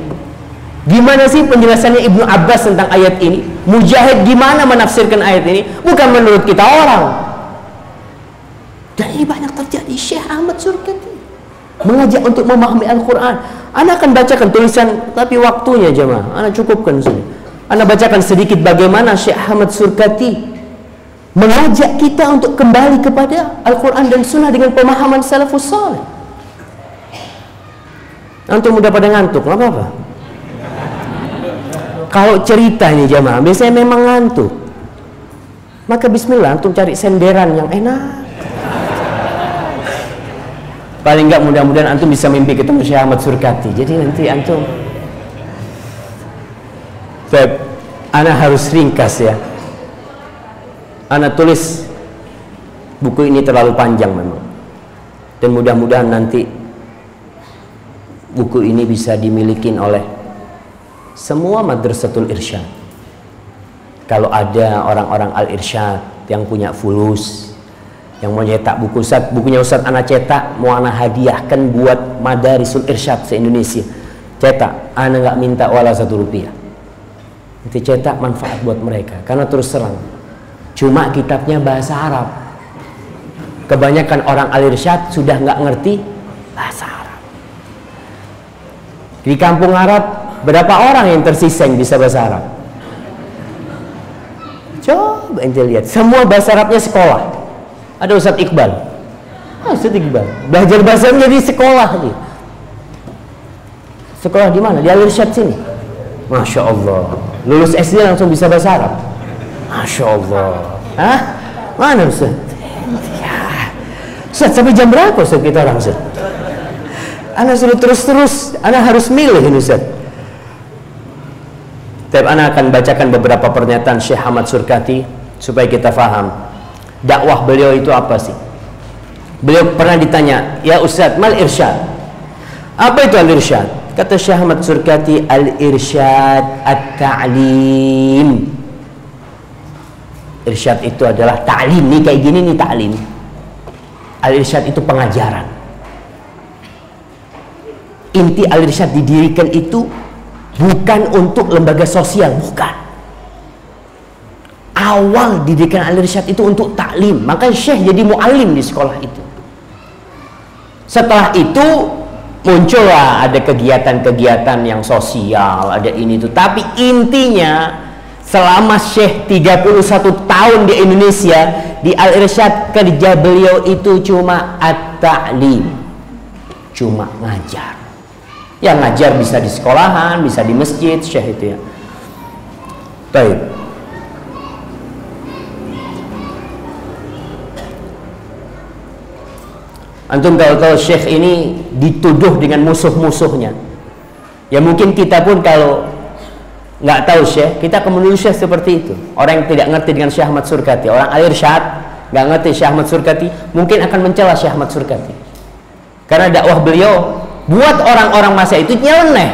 gimana sih penjelasannya Ibnu Abbas tentang ayat ini, Mujahid gimana menafsirkan ayat ini, bukan menurut kita orang. Dan ini banyak terjadi. Syekh Ahmad Surkati mengajak untuk memahami Al-Quran. Anda akan bacakan tulisan, tapi waktunya jemaah, Anda cukupkan sini. Anda bacakan sedikit bagaimana Syekh Ahmad Surkati mengajak kita untuk kembali kepada Al-Quran dan Sunnah dengan pemahaman salafus saleh. Antum udah pada ngantuk, nggak apa-apa. Kalau cerita ini jemaah, biasanya memang ngantuk. Maka bismillah, antum cari senderan yang enak. Paling enggak mudah-mudahan antum bisa mimpi ketemu Syekh Ahmad Surkati. Jadi nanti antum, ana harus ringkas ya. Ana tulis buku ini terlalu panjang memang. Dan mudah-mudahan nanti buku ini bisa dimiliki oleh semua madrasatul irsyad. Kalau ada orang-orang al-irsyad yang punya fulus, yang mau nyetak buku Ustaz, bukunya Ustaz ana cetak, mau ana hadiahkan buat madarisul irsyad se-Indonesia. Cetak, ana nggak minta wala 1 rupiah. Nanti cetak manfaat buat mereka, karena terus terang cuma kitabnya bahasa Arab. Kebanyakan orang al-irsyad sudah nggak ngerti bahasa Arab. Di kampung Arab berapa orang yang tersisa yang bisa bahasa Arab? Coba ente lihat, semua bahasa Arabnya sekolah. Ada Ustaz Iqbal. Ustaz Iqbal belajar bahasa Arab jadi sekolah nih. Sekolah di mana? Di Al-Irsyad sini. Masya Allah. Lulus SD langsung bisa bahasa Arab. Masya Allah. Hah? Mana Ustaz? Ya. Ustaz, sampai jam berapa Ustaz kita orang Ustaz? Ana suruh terus-terus, ana harus milih ini Ustaz. Tapi ana akan bacakan beberapa pernyataan Syekh Ahmad Surkati supaya kita faham dakwah beliau itu apa sih. Beliau pernah ditanya, "Ya Ustaz, mal irsyad?" Apa itu al-irsyad? Kata Syekh Ahmad Surkati, al-irsyad at-ta'lim. Irsyad itu adalah ta'lim. Nih kayak gini nih ta'lim. Al-irsyad itu pengajaran. Inti al-irsyad didirikan itu bukan untuk lembaga sosial, bukan. Awal didirikan al-irsyad itu untuk ta'lim. Maka Syekh jadi mu'alim di sekolah itu. Setelah itu muncullah ada kegiatan-kegiatan yang sosial, ada ini itu. Tapi intinya selama Syekh 31 tahun di Indonesia, di Al-Irsyad, kerja beliau itu cuma at-ta'lim, cuma ngajar. Ya ngajar bisa di sekolahan, bisa di masjid, Syekh itu ya. Baik. Antum kalau tahu Syekh ini dituduh dengan musuh-musuhnya. Ya mungkin kita pun kalau nggak tahu Syekh, kita akan menuduh Syekh seperti itu. Orang yang tidak ngerti dengan Syekh Ahmad Surkati, orang Al-Irsyad nggak ngerti Syekh Ahmad Surkati, mungkin akan mencela Syekh Ahmad Surkati. Karena dakwah beliau buat orang-orang masa itu nyeleneh.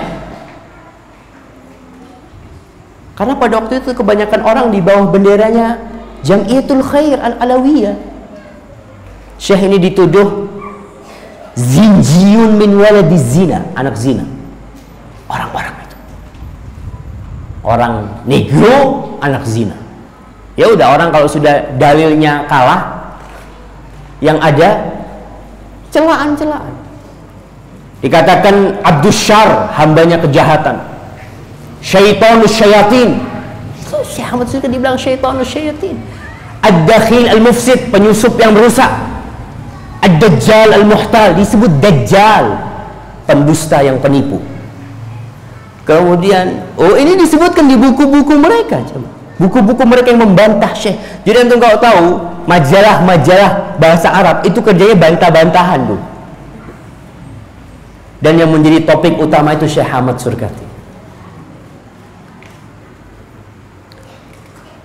Karena pada waktu itu kebanyakan orang di bawah benderanya Jamiatul Khair Al-Alawiyah. Syekh ini dituduh zinjiyun min waladiz zina, anak zina. Orang-orang itu, orang negro, anak zina. Ya udah, orang kalau sudah dalilnya kalah, yang ada celaan-celaan. Dikatakan Abdus Syar, hambanya kejahatan, syaitanus syayatin. Itu Syekh Ahmad Surkati dibilang syaitanus syayatin. Ad-dakhil al-mufsid, penyusup yang merusak. Ad-dajjal al-muhtal, disebut dajjal, pendusta yang penipu. Kemudian, oh ini disebutkan di buku-buku mereka, buku-buku mereka yang membantah Syekh. Jadi antum kalau tahu majalah-majalah bahasa Arab itu kerjanya bantah-bantahan tuh. Dan yang menjadi topik utama itu Syekh Ahmad Surkati.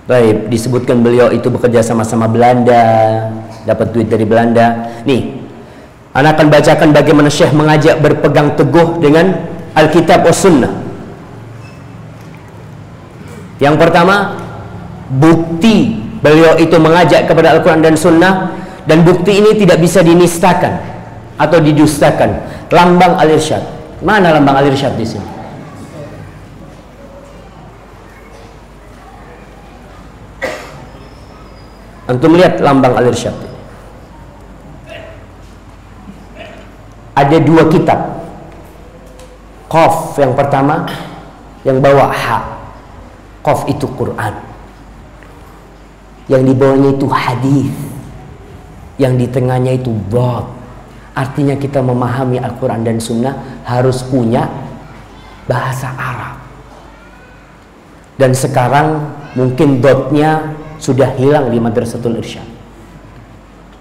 Baik, disebutkan beliau itu bekerja sama-sama Belanda, dapat duit dari Belanda. Nih, anak akan bacakan bagaimana Syekh mengajak berpegang teguh dengan Alkitab was Sunnah. Yang pertama, bukti beliau itu mengajak kepada Al-Quran dan Sunnah, dan bukti ini tidak bisa dinistakan atau didustakan. Lambang Al-Irsyad. Mana lambang Al-Irsyad di sini? Antum lihat lambang Al-Irsyad. Ada dua kitab. Qaf yang pertama yang bawa ha. Qaf itu Quran. Yang di bawahnya itu hadis. Yang di tengahnya itu dot. Artinya kita memahami Al-Quran dan Sunnah harus punya bahasa Arab. Dan sekarang mungkin dotnya sudah hilang di Madrasatul Irsyad.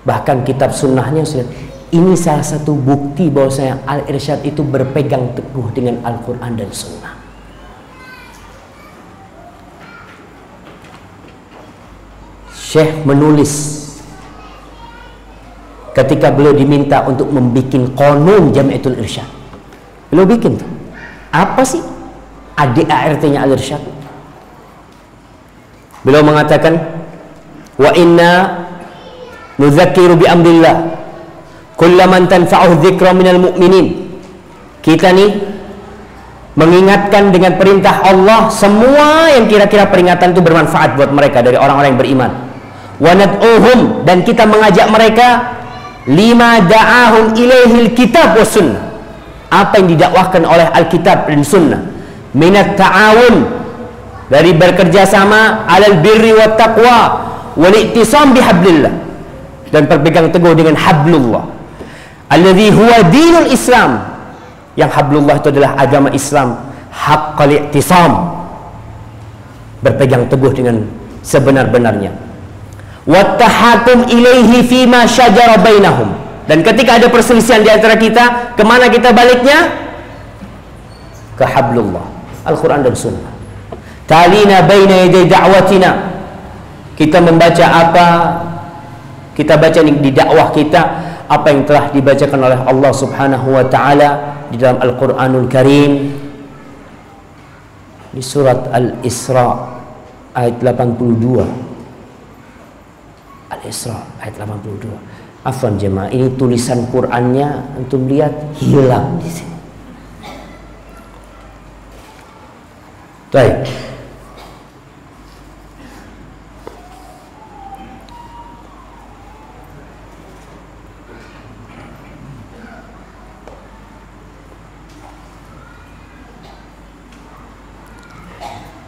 Bahkan kitab sunnahnya sudah. Ini salah satu bukti bahwasanya Al-Irsyad itu berpegang teguh dengan Al-Quran dan Sunnah. Syekh menulis ketika beliau diminta untuk membuat qanun Jamiatul Irsyad. Beliau bikin tuh. Apa sih ADART-nya Al-Irsyad? Beliau mengatakan, wa inna nudzakiru bi amrillah kullaman tanfa'uhu dzikra minal mu'minin. Kita nih mengingatkan dengan perintah Allah semua yang kira-kira peringatan itu bermanfaat buat mereka dari orang-orang yang beriman. Wa nad'uhum, dan kita mengajak mereka lima da'ahum ilaihil kitab was sunnah. Apa yang didakwahkan oleh Alkitab dan Sunnah. Minat ta'awun, dari bekerja sama alal birri wat taqwa wal iktisam bihablillah, dan berpegang teguh dengan hablullah alladzi huwa dinul Islam, Yang hablullah itu adalah agama Islam, haqqal i'tisam, berpegang teguh dengan sebenar-benarnya. Wattahakum ilaihi fima syajara bainahum. Dan ketika ada perselisihan di antara kita, kemana kita baliknya? Ke hablullah, Al-Quran dan Sunnah. Talina baina yaday da'watina. Kita membaca apa? Kita baca di dakwah kita apa yang telah dibacakan oleh Allah Subhanahu wa taala di dalam Al-Qur'anul Karim, di surat Al-Isra ayat 82. Al-Isra ayat 82. Afwan jemaah, ini tulisan Qur'annya antum lihat hilang di sini. Baik.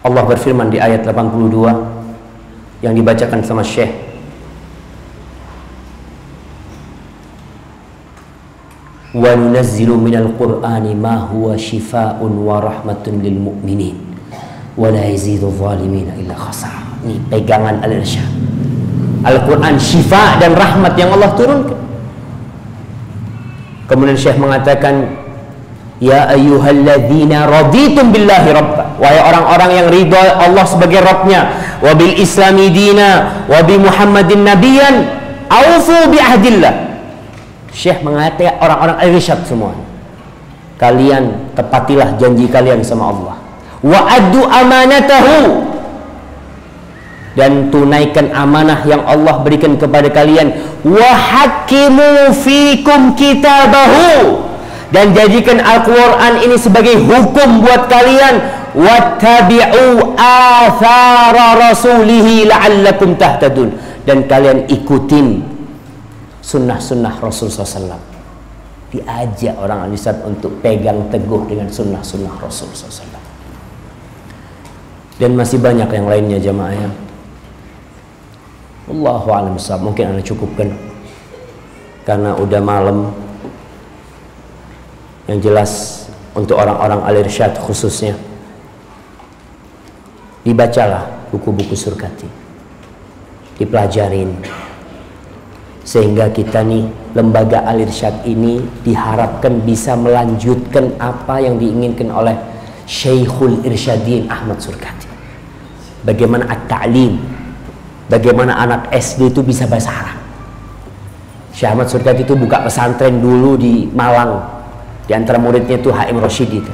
Allah berfirman di ayat 82 yang dibacakan sama Syekh, wa nunazzilu minal qur'ani ma huwa shifaa'un wa rahmatun lil mu'minin wa la yazidu zalimina illa khasara. Ini pegangan Al-Irsyad. Al-Quran syifa dan rahmat yang Allah turunkan. Kemudian Syekh mengatakan, ya ayyuhalladzina raditum billahi rabba, wahai orang-orang yang ridha Allah sebagai Rabbnya, wa bil islami dina, wa bi Muhammadin nabiyan, aufu bi ahdillah. Syekh mengatakan orang-orang Al-Irsyad semua, kalian tepatilah janji kalian sama Allah, wa addu amanatahu, dan tunaikan amanah yang Allah berikan kepada kalian, wa hakimu fikum kitabahu, dan jadikan Al-Quran ini sebagai hukum buat kalian, wattabi'u athara rasulihi la'allakum tahtadun, dan kalian ikutin sunnah-sunnah Rasul SAW. Diajak orang Al-Irsyad untuk pegang teguh dengan sunnah-sunnah Rasul SAW. Dan masih banyak yang lainnya jamaah ya. Allahu a'lam bishawab. Mungkin Anda cukupkan karena udah malam. Yang jelas untuk orang-orang Al-Irsyad khususnya, dibacalah buku-buku Surkati, dipelajarin, sehingga kita nih lembaga Al-Irsyad ini diharapkan bisa melanjutkan apa yang diinginkan oleh Syekhul Irsyadin Ahmad Surkati. Bagaimana at-ta'lim, bagaimana anak SD itu bisa bahasa Arab. Syekh Ahmad Surkati itu buka pesantren dulu di Malang. Di antara muridnya itu Haim Rosyidi.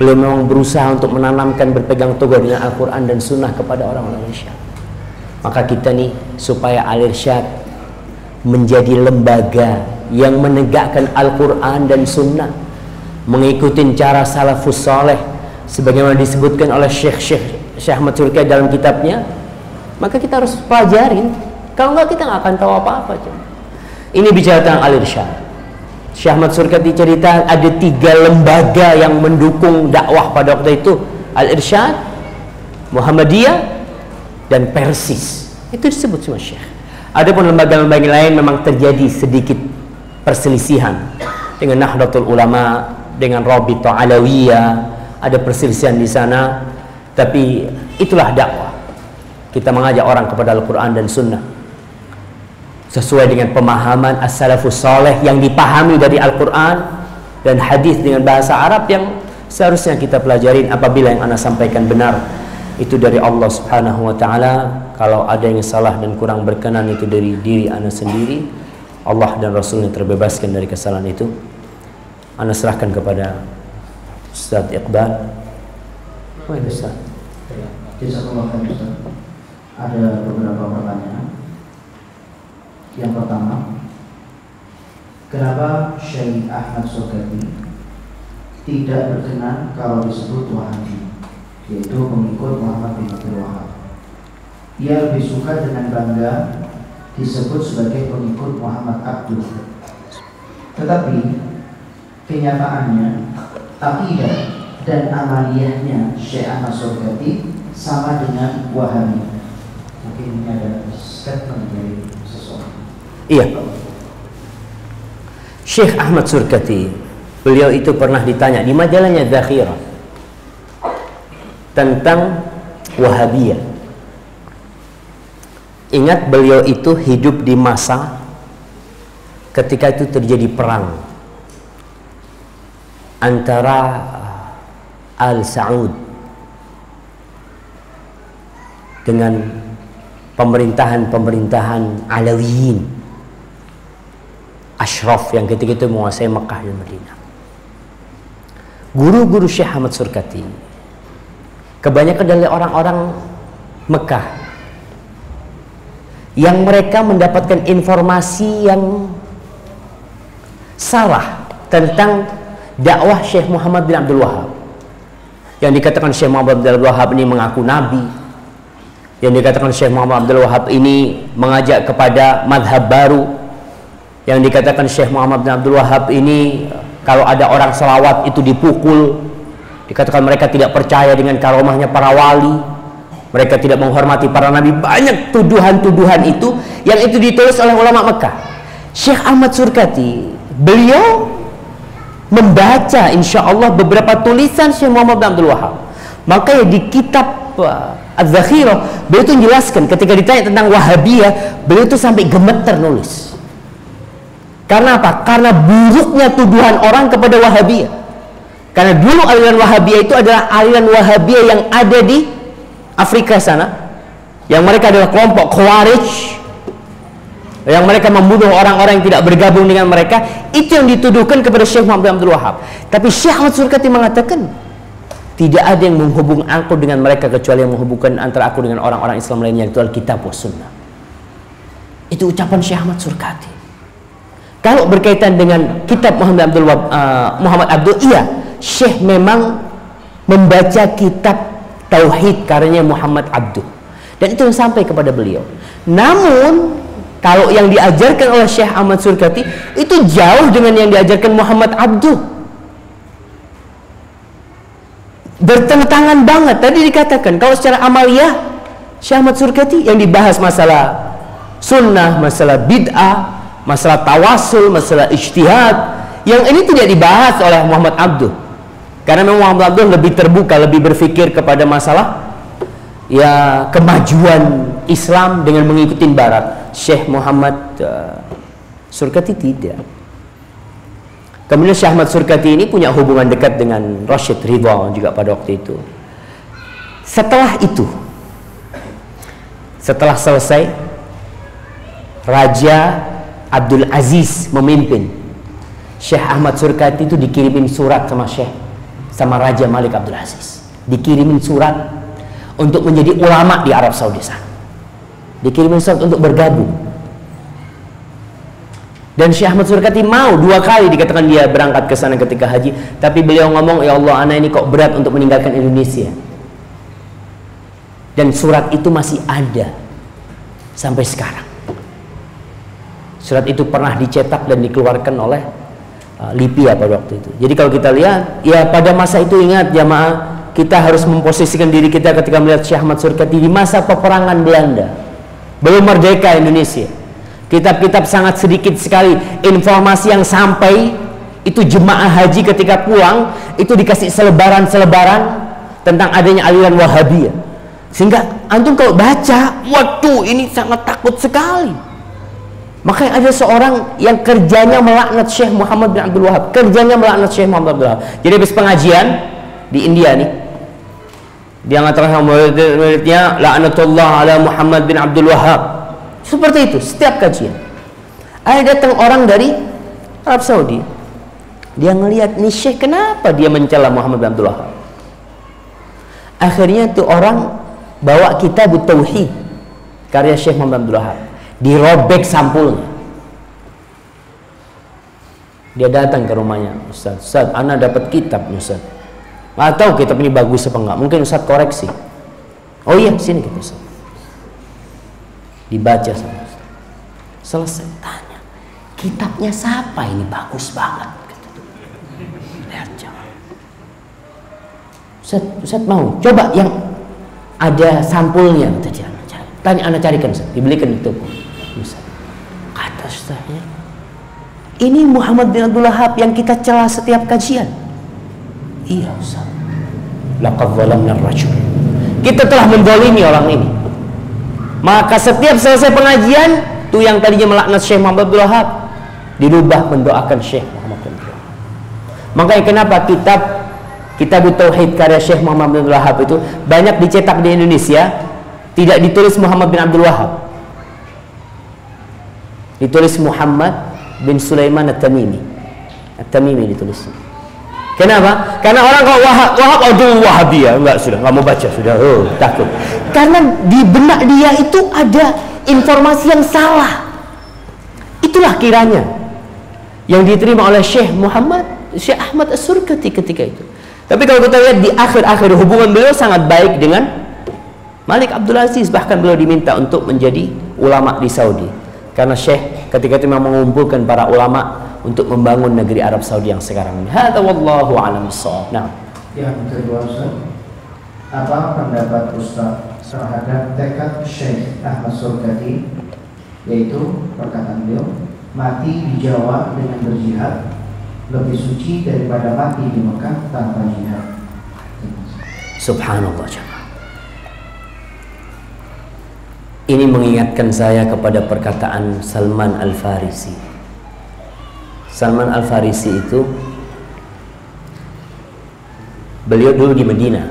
Beliau memang berusaha untuk menanamkan berpegang teguh dengan Al-Quran dan Sunnah kepada orang-orang Al-Irsyad. Maka kita nih supaya Al-Irsyad menjadi lembaga yang menegakkan Al-Quran dan Sunnah, mengikuti cara salafus saleh sebagaimana disebutkan oleh Syekh Ahmad Surkati dalam kitabnya, maka kita harus pelajarin. Kalau enggak kita nggak akan tahu apa-apa. Ini bicara tentang Al-Irsyad. Syekh Ahmad Surkati cerita ada 3 lembaga yang mendukung dakwah pada waktu itu, Al-Irsyad, Muhammadiyah, dan Persis. Itu disebut sama Syekh. Adapun lembaga-lembaga lain memang terjadi sedikit perselisihan dengan Nahdlatul Ulama, dengan Rabithah Alawiyah, ada perselisihan di sana. Tapi itulah dakwah. Kita mengajak orang kepada Al-Quran dan Sunnah sesuai dengan pemahaman as-salafus saleh yang dipahami dari Al-Quran dan hadis dengan bahasa Arab yang seharusnya kita pelajarin. Apabila yang Anda sampaikan benar, itu dari Allah Subhanahu wa ta'ala. Kalau ada yang salah dan kurang berkenan, itu dari diri Anda sendiri. Allah dan Rasulnya terbebaskan dari kesalahan itu. Anda serahkan kepada Ustaz Iqbal. Ustaz. Jazakallahu khairan Ustaz. Ada beberapa pertanyaan. Yang pertama, kenapa Syekh Ahmad Surkati tidak berkenan kalau disebut Wahabi, yaitu pengikut Muhammad bin Abdul Wahab? Ia lebih suka dengan bangga disebut sebagai pengikut Muhammad Abdul. Tetapi kenyataannya akidah dan amaliyahnya Syekh Ahmad Surkati sama dengan Wahabi. Mungkin ini ada statement dari seseorang. Iya, Syekh Ahmad Surkati beliau itu pernah ditanya di majalahnya Zakhirah tentang Wahabiyah. Ingat, beliau itu hidup di masa ketika itu terjadi perang antara Al Saud dengan pemerintahan Alawiyin, Ashraf yang ketika itu menguasai Mekah dan Madinah. Guru-guru Syekh Ahmad Surkati kebanyakan dari orang-orang Mekah yang mereka mendapatkan informasi yang salah tentang dakwah Syekh Muhammad bin Abdul Wahab. Yang dikatakan Syekh Muhammad bin Abdul Wahab ini mengaku nabi, yang dikatakan Syekh Muhammad Abdul Wahab ini mengajak kepada madhab baru, yang dikatakan Syekh Muhammad bin Abdul Wahab ini kalau ada orang selawat itu dipukul, dikatakan mereka tidak percaya dengan karomahnya para wali, mereka tidak menghormati para nabi. Banyak tuduhan-tuduhan itu yang itu ditulis oleh ulama Mekah. Syekh Ahmad Surkati, beliau membaca insya Allah beberapa tulisan Syekh Muhammad bin Abdul Wahab. Makanya di kitab Az-Zakhirah beliau itu menjelaskan ketika ditanya tentang Wahabiyah, beliau itu sampai gemeter nulis. Karena apa? Karena buruknya tuduhan orang kepada Wahabiyah. Karena dulu aliran Wahabiyah itu adalah aliran Wahabiyah yang ada di Afrika sana, yang mereka adalah kelompok Khawarij, yang mereka membunuh orang-orang yang tidak bergabung dengan mereka. Itu yang dituduhkan kepada Syekh Muhammad bin Abdul Wahab. Tapi Syekh Ahmad Surkati mengatakan tidak ada yang menghubung aku dengan mereka kecuali yang menghubungkan antara aku dengan orang-orang Islam lainnya, itu Alkitab wa Sunnah. Itu ucapan Syekh Ahmad Surkati. Kalau berkaitan dengan kitab Muhammad Abdul, iya, Syekh memang membaca kitab Tauhid karyanya Muhammad Abduh, dan itu yang sampai kepada beliau. Namun kalau yang diajarkan oleh Syekh Ahmad Surkati itu jauh dengan yang diajarkan Muhammad Abduh, bertentangan banget. Tadi dikatakan kalau secara amaliyah Syekh Ahmad Surkati yang dibahas masalah sunnah, masalah bid'ah, masalah tawasul, masalah ijtihad, yang ini tidak dibahas oleh Muhammad Abduh. Karena memang Muhammad Abduh lebih terbuka, lebih berpikir kepada masalah ya kemajuan Islam dengan mengikuti Barat. Syekh Muhammad Surkati tidak. Kemudian Syekh Ahmad Surkati ini punya hubungan dekat dengan Rashid Ridha juga pada waktu itu. Setelah itu, setelah selesai, Raja Abdul Aziz memimpin, Syekh Ahmad Surkati itu dikirimin surat sama Raja Malik Abdul Aziz, dikirimin surat untuk menjadi ulama di Arab Saudi sana, dikirimin surat untuk bergabung. Dan Syekh Ahmad Surkati mau 2 kali dikatakan dia berangkat ke sana ketika haji, tapi beliau ngomong, ya Allah, anak ini kok berat untuk meninggalkan Indonesia. Dan surat itu masih ada sampai sekarang. Surat itu pernah dicetak dan dikeluarkan oleh Libya pada waktu itu. Jadi kalau kita lihat, ya pada masa itu, ingat jamaah, kita harus memposisikan diri kita ketika melihat Syekh Ahmad Surkati di masa peperangan Belanda, belum merdeka Indonesia. Kitab-kitab sangat sedikit sekali. Informasi yang sampai itu jemaah haji ketika pulang itu dikasih selebaran-selebaran tentang adanya aliran Wahabiyah. Sehingga antum kalau baca, waduh, ini sangat takut sekali. Makanya ada seorang yang kerjanya melaknat Syekh Muhammad bin Abdul Wahab, kerjanya melaknat Syekh Muhammad bin Abdul Wahab. Jadi habis pengajian di India nih, dia mengatakan murid-muridnya, laknatullah ala Muhammad bin Abdul Wahab. Seperti itu setiap kajian. Ada datang orang dari Arab Saudi, dia ngelihat nih Syekh, kenapa dia mencela Muhammad bin Abdul Wahab. Akhirnya tuh orang bawa kitab Tauhid karya Syekh Muhammad bin Abdul Wahab, dirobek sampulnya. Dia datang ke rumahnya, Ustaz, ana dapat kitab Ustaz, nggak tahu kitab ini bagus apa enggak, mungkin Ustaz koreksi. Oh iya, sini kita Ustaz. Dibaca sama Ustaz. Selesai, tanya, kitabnya siapa ini, bagus banget. Lihat jangan. Ustaz mau coba yang ada sampulnya, tanya anak carikan Ustaz, dibelikan di toko. Ustaz, kata Ustaznya, Ini Muhammad bin Abdul Wahhab yang kita celah setiap kajian. Iya Ustaz. Laqad zalamna ar-rajul. Kita telah menzalimi orang ini. Maka setiap selesai pengajian, tuh yang tadinya melaknat Syekh Muhammad bin Abdul Wahhab dirubah mendoakan Syekh Muhammad bin Abdul Wahhab. Makanya kenapa kitab Tauhid karya Syekh Muhammad bin Abdul Wahhab itu banyak dicetak di Indonesia, tidak ditulis Muhammad bin Abdul Wahhab, ditulis Muhammad bin Sulaiman At-Tamimi. At-Tamimi ditulis. Kenapa? Karena orang kalau Wahhab aduh Wahabiyah, enggak, sudah enggak mau baca, sudah takut. Karena di benak dia itu ada informasi yang salah. Itulah kiranya yang diterima oleh Syekh Ahmad As-Surkati ketika itu. Tapi kalau kita lihat di akhir-akhir hubungan beliau sangat baik dengan Malik Abdul Aziz, bahkan beliau diminta untuk menjadi ulama di Saudi. Karena Syekh ketika itu memang mengumpulkan para ulama untuk membangun negeri Arab Saudi yang sekarang ini. Hadza wallahu a'lam bissawab. Nah, yang kedua Ustaz, apa pendapat Ustaz terhadap tekad Syekh Ahmad Surkati, yaitu perkataan beliau, mati di Jawa dengan berjihad lebih suci daripada mati di Mekah tanpa jihad. Subhanallah jemaah. Ini mengingatkan saya kepada perkataan Salman Al-Farisi. Salman Al-Farisi itu beliau dulu di Medina,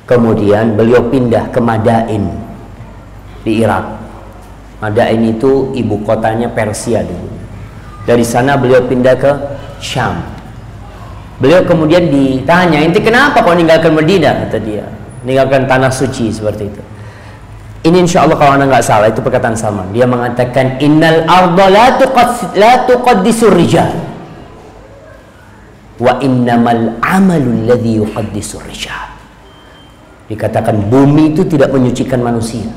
kemudian beliau pindah ke Madain di Irak. Madain itu ibu kotanya Persia dulu. Dari sana beliau pindah ke Syam. Beliau kemudian ditanya, "Inti kenapa kau meninggalkan Medina?" kata dia. Meninggalkan tanah suci seperti itu. Ini insya Allah kalau anda nggak salah, itu perkataan Salman. Dia mengatakan, innal arda la tuqaddisur rijal, wa innamal amalu alladhi yuqaddisur rijal. Dikatakan bumi itu tidak menyucikan manusia,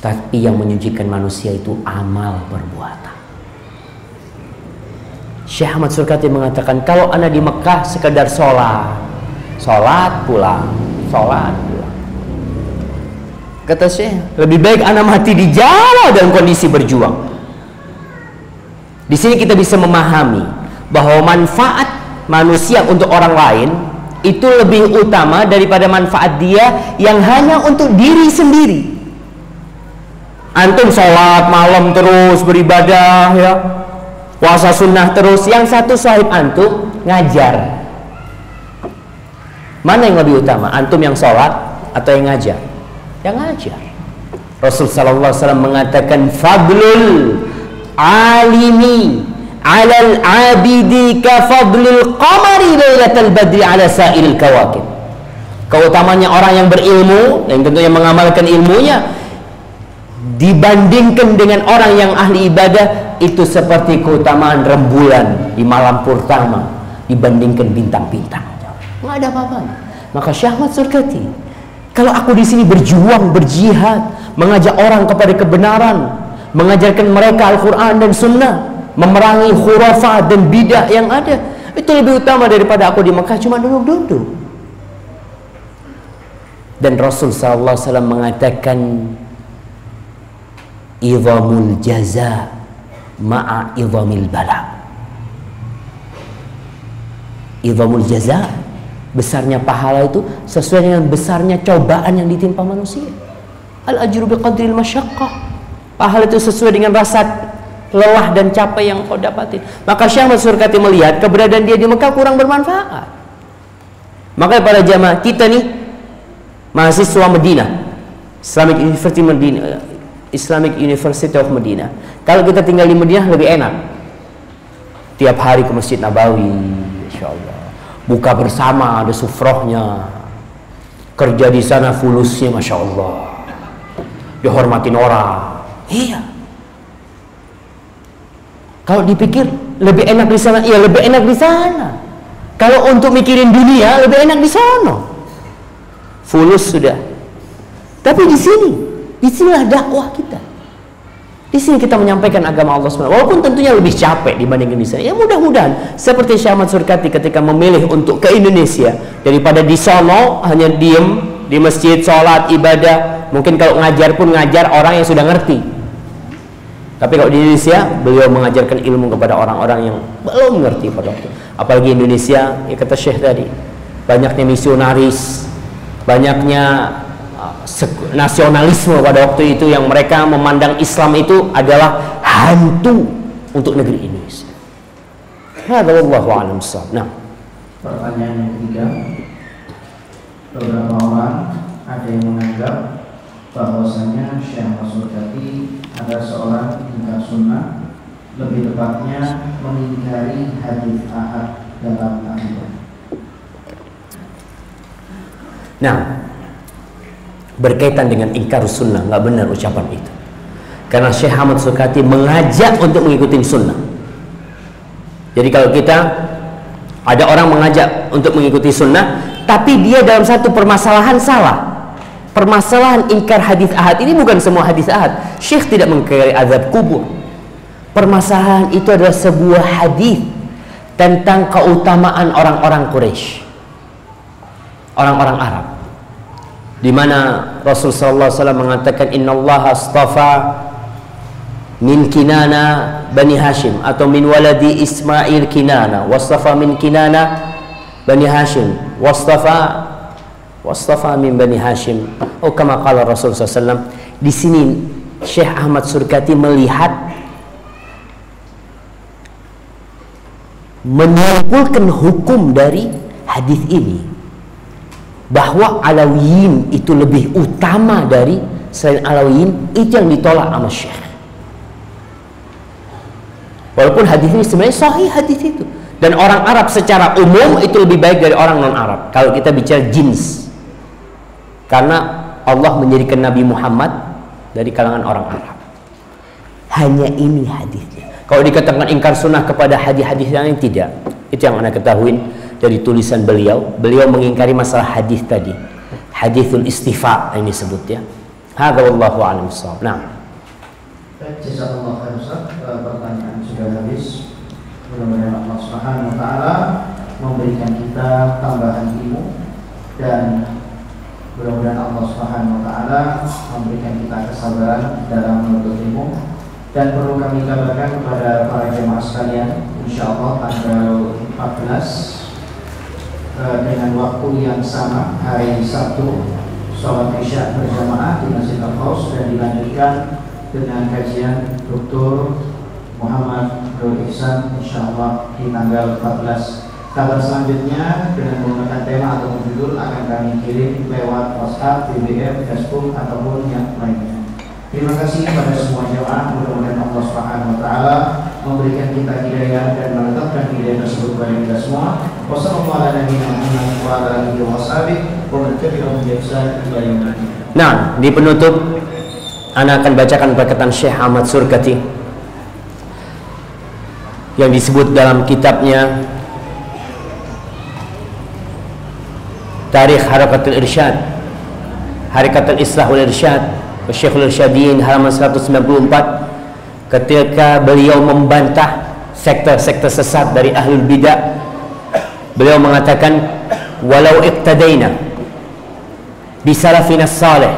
tapi yang menyucikan manusia itu amal perbuatan. Syekh Ahmad Surkati mengatakan, kalau anda di Mekah sekedar sholat pulang, sholat pulang. Kata Syekh, lebih baik anak mati di Jawa dalam kondisi berjuang. Di sini kita bisa memahami bahwa manfaat manusia untuk orang lain itu lebih utama daripada manfaat dia yang hanya untuk diri sendiri. Antum sholat malam terus beribadah, ya, puasa sunnah terus, yang satu sahib antum ngajar. Mana yang lebih utama? Antum yang sholat atau yang ngajar? Yang ngajar. Rasul sallallahu alaihi wasallam mengatakan, fadlul alimi 'alal 'abidi ka fadlil qamari lailatal badri 'ala sa'il kawakib. Keutamanya orang yang berilmu, yang tentunya mengamalkan ilmunya, dibandingkan dengan orang yang ahli ibadah, itu seperti keutamaan rembulan di malam purnama dibandingkan bintang-bintang. Nggak ada apa-apanya. Maka Syekh Ahmad Surkati, kalau aku di sini berjuang, berjihad, mengajak orang kepada kebenaran, mengajarkan mereka Al-Quran dan Sunnah, memerangi khurafat dan bidah yang ada, itu lebih utama daripada aku di Mekah cuma duduk-duduk. Dan Rasul sallallahu alaihi wasallam mengatakan, idhamul jaza ma'a idhamil bala. Idhamul jaza, besarnya pahala itu sesuai dengan besarnya cobaan yang ditimpa manusia. Al-ajru biqadril masyaqqah. Pahala itu sesuai dengan rasa lelah dan capek yang kau dapatin. Maka Syekh Ahmad Surkati melihat keberadaan dia di Mekah kurang bermanfaat. Makanya para jamaah kita nih, mahasiswa Medina, Islamic University of Medina, kalau kita tinggal di Medina lebih enak. Tiap hari ke Masjid Nabawi, insyaallah. Buka bersama, ada sufrohnya. Kerja di sana fulusnya, masya Allah. Dihormatin orang. Iya. Kalau dipikir lebih enak di sana, iya lebih enak di sana. Kalau untuk mikirin dunia, lebih enak di sana. Fulus sudah. Tapi di sinilah dakwah kita. Di sini kita menyampaikan agama Allah SWT, walaupun tentunya lebih capek dibandingkan di sana. Ya mudah-mudahan seperti Syekh Ahmad Surkati ketika memilih untuk ke Indonesia, daripada di sono hanya diem di masjid, sholat, ibadah. Mungkin kalau ngajar pun ngajar orang yang sudah ngerti. Tapi kalau di Indonesia, beliau mengajarkan ilmu kepada orang-orang yang belum mengerti pada waktu. Apalagi Indonesia, ya kata Syekh tadi, banyaknya misionaris, banyaknya nasionalisme pada waktu itu, yang mereka memandang Islam itu adalah hantu untuk negeri Indonesia. Hadza wallahu a'lam bissawab. Nah, pertanyaan yang ketiga, beberapa orang ada yang menganggap bahwasanya Syekh Ahmad Surkati adalah seorang ingkar sunnah, lebih tepatnya mengingkari hadis ahad dalam akidah. Nah, berkaitan dengan ingkar sunnah, nggak benar ucapan itu. Karena Syekh Ahmad Surkati mengajak untuk mengikuti sunnah. Jadi kalau kita ada orang mengajak untuk mengikuti sunnah, tapi dia dalam satu permasalahan salah. Permasalahan ingkar hadis ahad ini bukan semua hadis ahad. Syekh tidak mengingkari azab kubur. Permasalahan itu adalah sebuah hadis tentang keutamaan orang-orang Quraisy, orang-orang Arab, di mana Rasul sallallahu alaihi wasallam mengatakan innallaha astafa min Kinana Bani Hashim, atau min waladi Ismail Kinana, wastafa min Kinana Bani Hashim, wastafa min Bani Hashim, oh kama qala Rasul sallallahu alaihi wasallam. Di sini Syekh Ahmad Surkati melihat, menyimpulkan hukum dari hadis ini, bahwa Alawiyin itu lebih utama dari selain Alawiyin. Itu yang ditolak sama Syekh. Walaupun hadis ini sebenarnya sahih hadis itu, dan orang Arab secara umum itu lebih baik dari orang non Arab kalau kita bicara jins, karena Allah menjadikan Nabi Muhammad dari kalangan orang Arab. Hanya ini hadisnya. Kalau dikatakan ingkar sunnah kepada hadis-hadis yang lain, tidak. Itu yang Anda ketahui dari tulisan beliau. Beliau mengingkari masalah hadis tadi, hadithul istifa yang disebut, ya. Hadza wallahu a'lam bissawab. Nah, jazakallahu khairan Ustaz. Pertanyaan sudah habis. Mudah-mudahan Allah Subhanahu wa taala memberikan kita tambahan ilmu, dan mudah-mudahan Allah Subhanahu wa taala memberikan kita kesabaran dalam menuntut ilmu. Dan perlu kami kabarkan kepada para jemaah sekalian, insyaallah tanggal 14 dengan waktu yang sama, hari Sabtu, sholat Isya berjamaah di Masjid Al-Qaus, dan dilanjutkan dengan kajian Dr. Muhammad Nur Ihsan insyaallah di tanggal 14. Kabar selanjutnya dengan menggunakan tema atau judul akan kami kirim lewat WhatsApp, BBM, Facebook ataupun yang lainnya. Terima kasih kepada semua jemaah. Mudah-mudahan Allah Subhanahu wa taala memberikan kita hidayah dan menetapkan hidayah tersebut kepada kita semua. Nah, di penutup Ana akan bacakan perkataan Syekh Ahmad Surkati yang disebut dalam kitabnya Tarikh Harakatul Irsyad, Harakatul Islah wal Irsyad, Syekhul Irsyadiyin, halaman 194, ketika beliau membantah sekte-sekte sesat dari ahlul bidah. Beliau mengatakan, walau iqtadaina bisalafina salih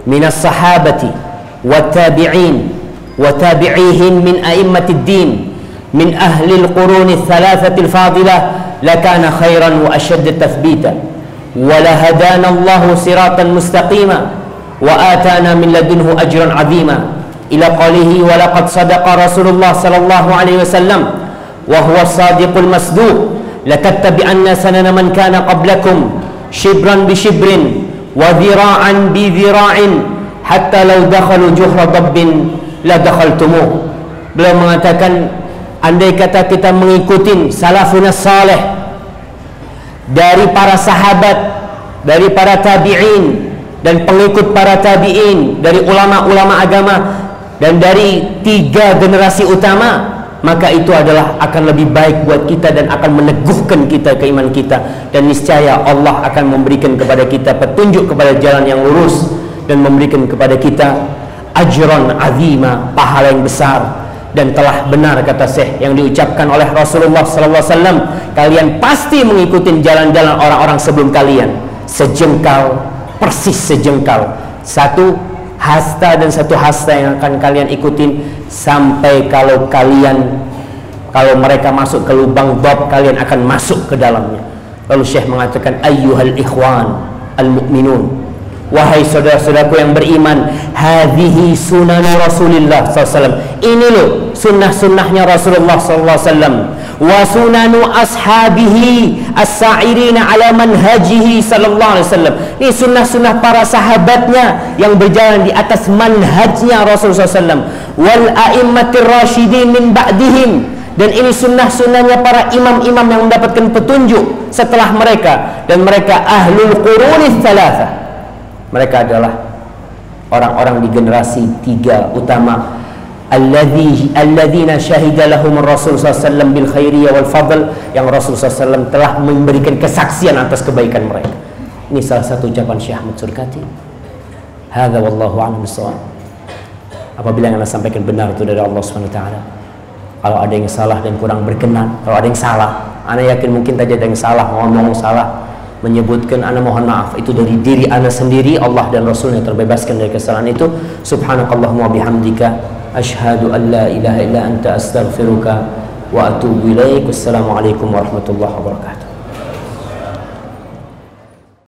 minas sahabati wa tabi'in wa tabi'ihim min a'immatid din min ahli al-quruni al-thalathati al-fadilah lakana khairan wa ashadda tathbita wa lahadana Allahu siratan mustaqima wa atana min ladunhu ajran 'azima ila qalihi wa laqad sadaqa Rasulullah sallallahu alaihi wasallam wa huwa as-sadiqul masduq latattabi'anna sanana man kana qablakum shibran bi shibrin wa dhira'an bi dhira'in hatta law dakhalu juhra dabbin la dakhaltumuh. Beliau mengatakan, andai kata kita mengikuti salafun salih dari para sahabat, dari para tabi'in dan pengikut para tabi'in, dari ulama-ulama agama dan dari 3 generasi utama, maka itu adalah akan lebih baik buat kita dan akan meneguhkan kita keimanan kita, dan niscaya Allah akan memberikan kepada kita petunjuk kepada jalan yang lurus dan memberikan kepada kita ajran azima, pahala yang besar. Dan telah benar kata Syekh yang diucapkan oleh Rasulullah sallallahu alaihi wasallam, kalian pasti mengikuti jalan-jalan orang-orang sebelum kalian, sejengkal, persis sejengkal, satu hasta dan satu hasta yang akan kalian ikutin sampai kalau mereka masuk ke lubang bab, kalian akan masuk ke dalamnya. Lalu Syekh mengatakan, ayyuhal ikhwan al-mu'minun, wahai saudara-saudaraku yang beriman, hadhihi sunan Rasulullah SAW, ini loh sunnah-sunnahnya Rasulullah SAW, wa sunanu ashabihi as-sa'irina ala manhajihi sallallahu alaihi wasallam. Ini sunnah-sunnah para sahabatnya yang berjalan di atas manhajnya Rasulullah SAW, wal a'immatir rasyidin min ba'dihim, dan ini sunnah-sunnahnya para imam-imam yang mendapatkan petunjuk setelah mereka, dan mereka ahlul qurunis thalatha. Mereka adalah orang-orang di generasi 3 utama, alladzina syahida lahum Rasul sallallahu bil khairiyah wal fadl, yang Rasul sallallahu telah memberikan kesaksian atas kebaikan mereka. Ini salah satu ucapan Syekh Ahmad Surkati. Hadza wallahu a'lam bissawab. Apabila yang Anda sampaikan benar itu dari Allah Subhanahu wa taala. Kalau ada yang salah dan kurang berkenan, kalau ada yang salah, Anda yakin mungkin tadi ada yang salah, ngomong salah, menyebutkan, Anda mohon maaf, itu dari diri Anda sendiri. Allah dan Rasulnya terbebaskan dari kesalahan itu. Subhanakallahumma bihamdika asyhadu an la ilaha illa anta astaghfiruka wa atubu ilaik. Wassalamualaikum warahmatullahi wabarakatuh.